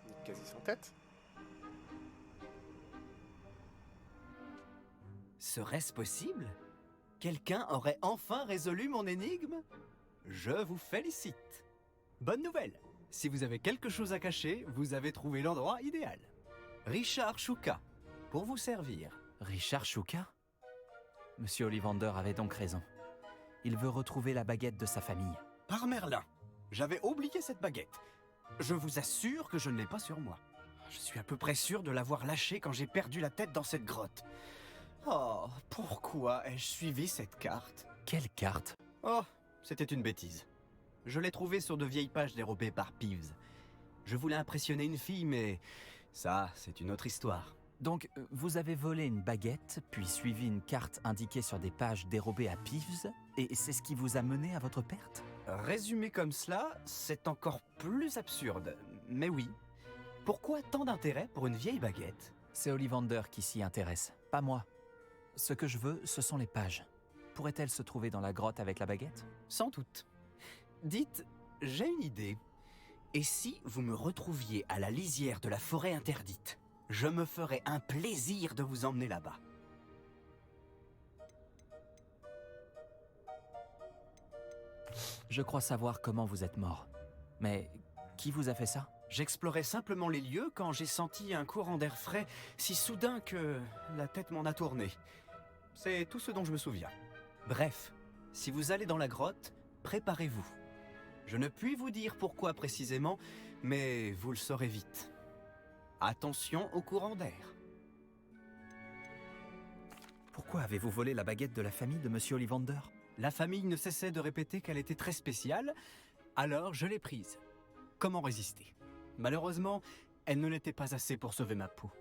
Il est quasi sans tête. Serait-ce possible? Quelqu'un aurait enfin résolu mon énigme? Je vous félicite. Bonne nouvelle. Si vous avez quelque chose à cacher, vous avez trouvé l'endroit idéal. Richard Shuka, pour vous servir. Richard Shuka? Monsieur Ollivander avait donc raison. Il veut retrouver la baguette de sa famille. Par Merlin, j'avais oublié cette baguette. Je vous assure que je ne l'ai pas sur moi. Je suis à peu près sûr de l'avoir lâchée quand j'ai perdu la tête dans cette grotte. Oh, pourquoi ai-je suivi cette carte? Quelle carte? Oh, c'était une bêtise. Je l'ai trouvée sur de vieilles pages dérobées par Peeves. Je voulais impressionner une fille, mais ça, c'est une autre histoire. Donc, vous avez volé une baguette, puis suivi une carte indiquée sur des pages dérobées à Peeves, et c'est ce qui vous a mené à votre perte? Résumé comme cela, c'est encore plus absurde. Mais oui. Pourquoi tant d'intérêt pour une vieille baguette? C'est Ollivander qui s'y intéresse, pas moi. Ce que je veux, ce sont les pages. Pourrait-elle se trouver dans la grotte avec la baguette? Sans doute. Dites, j'ai une idée. Et si vous me retrouviez à la lisière de la forêt interdite? Je me ferais un plaisir de vous emmener là-bas. Je crois savoir comment vous êtes mort. Mais qui vous a fait ça? J'explorais simplement les lieux quand j'ai senti un courant d'air frais si soudain que la tête m'en a tourné. C'est tout ce dont je me souviens. Bref, si vous allez dans la grotte, préparez-vous. Je ne puis vous dire pourquoi précisément, mais vous le saurez vite. Attention au courant d'air. Pourquoi avez-vous volé la baguette de la famille de Monsieur Ollivander? La famille ne cessait de répéter qu'elle était très spéciale, alors je l'ai prise. Comment résister? Malheureusement, elle ne l'était pas assez pour sauver ma peau.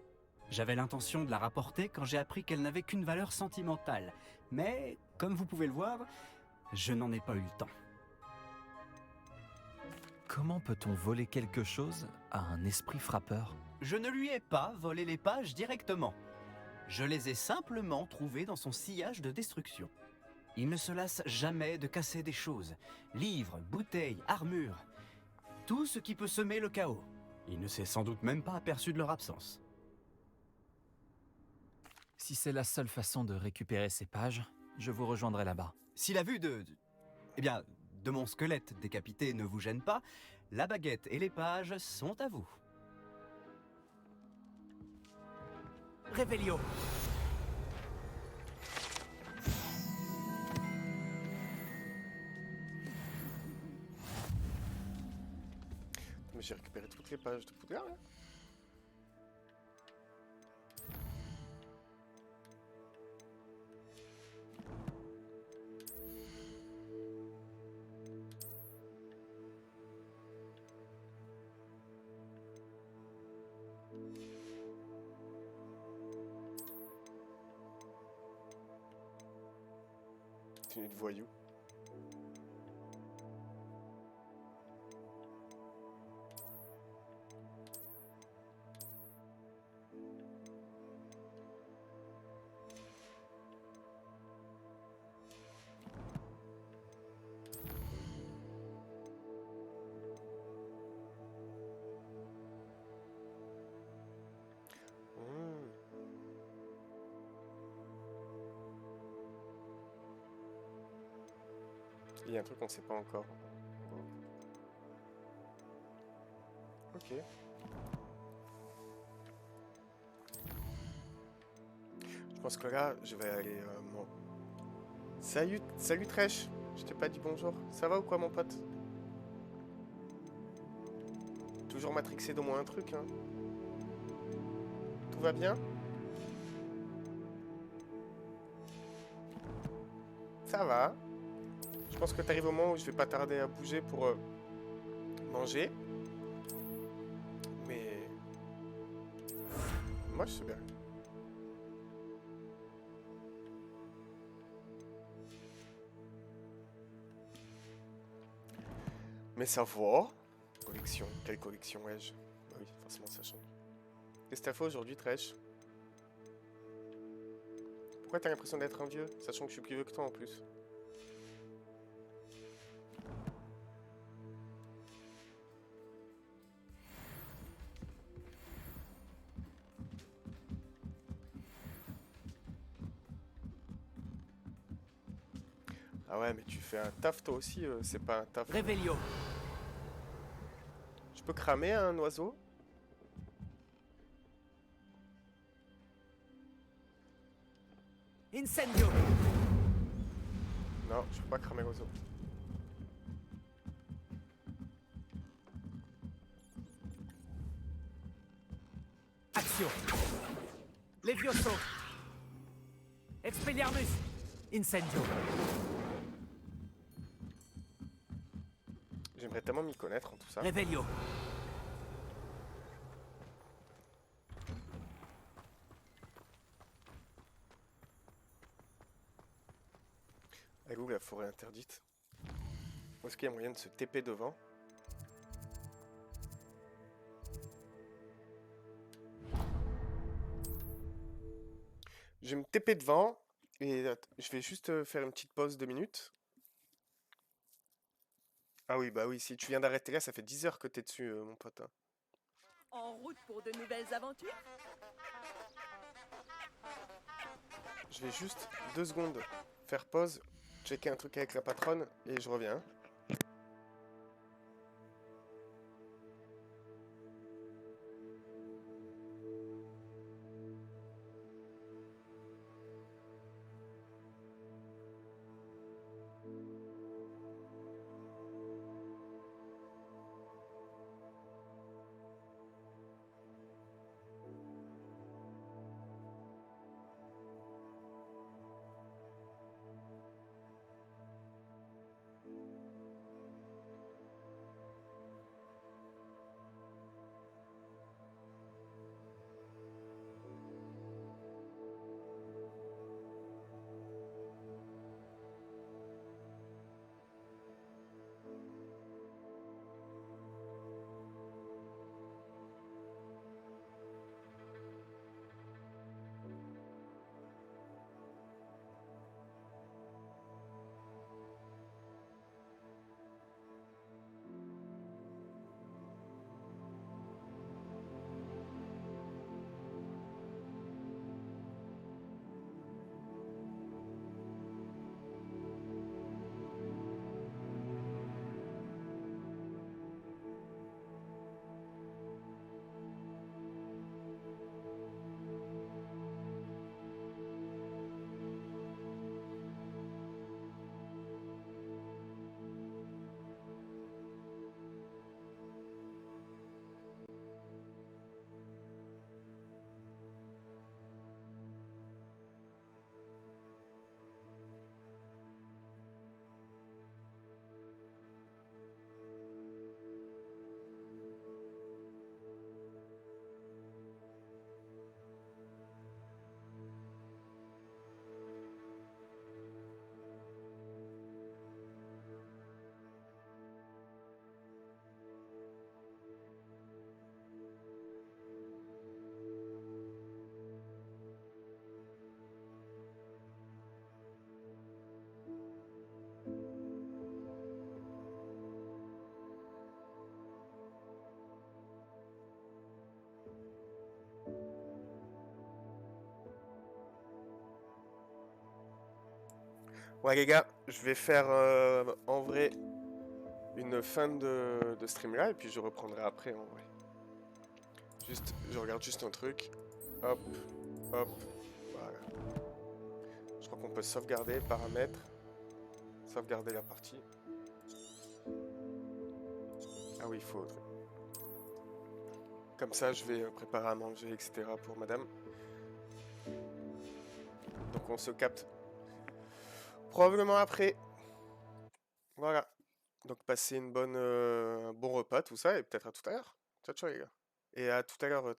J'avais l'intention de la rapporter quand j'ai appris qu'elle n'avait qu'une valeur sentimentale. Mais, comme vous pouvez le voir, je n'en ai pas eu le temps. Comment peut-on voler quelque chose à un esprit frappeur? Je ne lui ai pas volé les pages directement. Je les ai simplement trouvées dans son sillage de destruction. Il ne se lasse jamais de casser des choses. Livres, bouteilles, armures. Tout ce qui peut semer le chaos. Il ne s'est sans doute même pas aperçu de leur absence. Si c'est la seule façon de récupérer ces pages, je vous rejoindrai là-bas. Si la vue de mon squelette décapité ne vous gêne pas, la baguette et les pages sont à vous. Réveillon. Mais j'ai récupéré toutes les pages de Poudlard là. Tenue de voyou. Il y a un truc qu'on ne sait pas encore. Ok. Je pense que là, je vais aller... Salut Trèche. Je t'ai pas dit bonjour. Ça va ou quoi mon pote? Toujours matrixé d'au moins un truc, hein. Tout va bien? Ça va. Je pense que tu arrives au moment où je vais pas tarder à bouger pour manger. Mais... moi, je suis bien. Mais ça va. Collection. Quelle collection ai-je? Bah oui, forcément ça change. Qu'est-ce que t'as fait aujourd'hui, Trèche? Pourquoi t'as l'impression d'être un vieux, sachant que je suis plus vieux que toi en plus? Ah ouais, mais tu fais un taf toi aussi, c'est pas un taf. Revelio. Je peux cramer un oiseau? Incendio. Non, je peux pas cramer l'oiseau. Action. Levioso. Expelliarmus. Incendio. J'aimerais tellement m'y connaître en tout ça. Revelio. Elle est où la forêt interdite? Où est-ce qu'il y a moyen de se TP devant? Je vais me TP devant et je vais juste faire une petite pause 2 minutes. Ah oui, bah oui, si tu viens d'arrêter là, ça fait 10 heures que t'es dessus, mon pote. Hein. En route pour de nouvelles aventures? Je vais juste 2 secondes faire pause, checker un truc avec la patronne et je reviens. Ouais les gars, je vais faire en vrai une fin de stream là et puis je reprendrai après en vrai. Juste, je regarde juste un truc. Hop, hop, voilà. Je crois qu'on peut sauvegarder, paramètres, sauvegarder la partie. Ah oui, il faut. Comme ça, je vais préparer à manger, etc. pour madame. Donc on se capte probablement après. Voilà. Donc passez une bonne, un bon repas, tout ça, et peut-être à tout à l'heure. Ciao, ciao les gars. Et à tout à l'heure.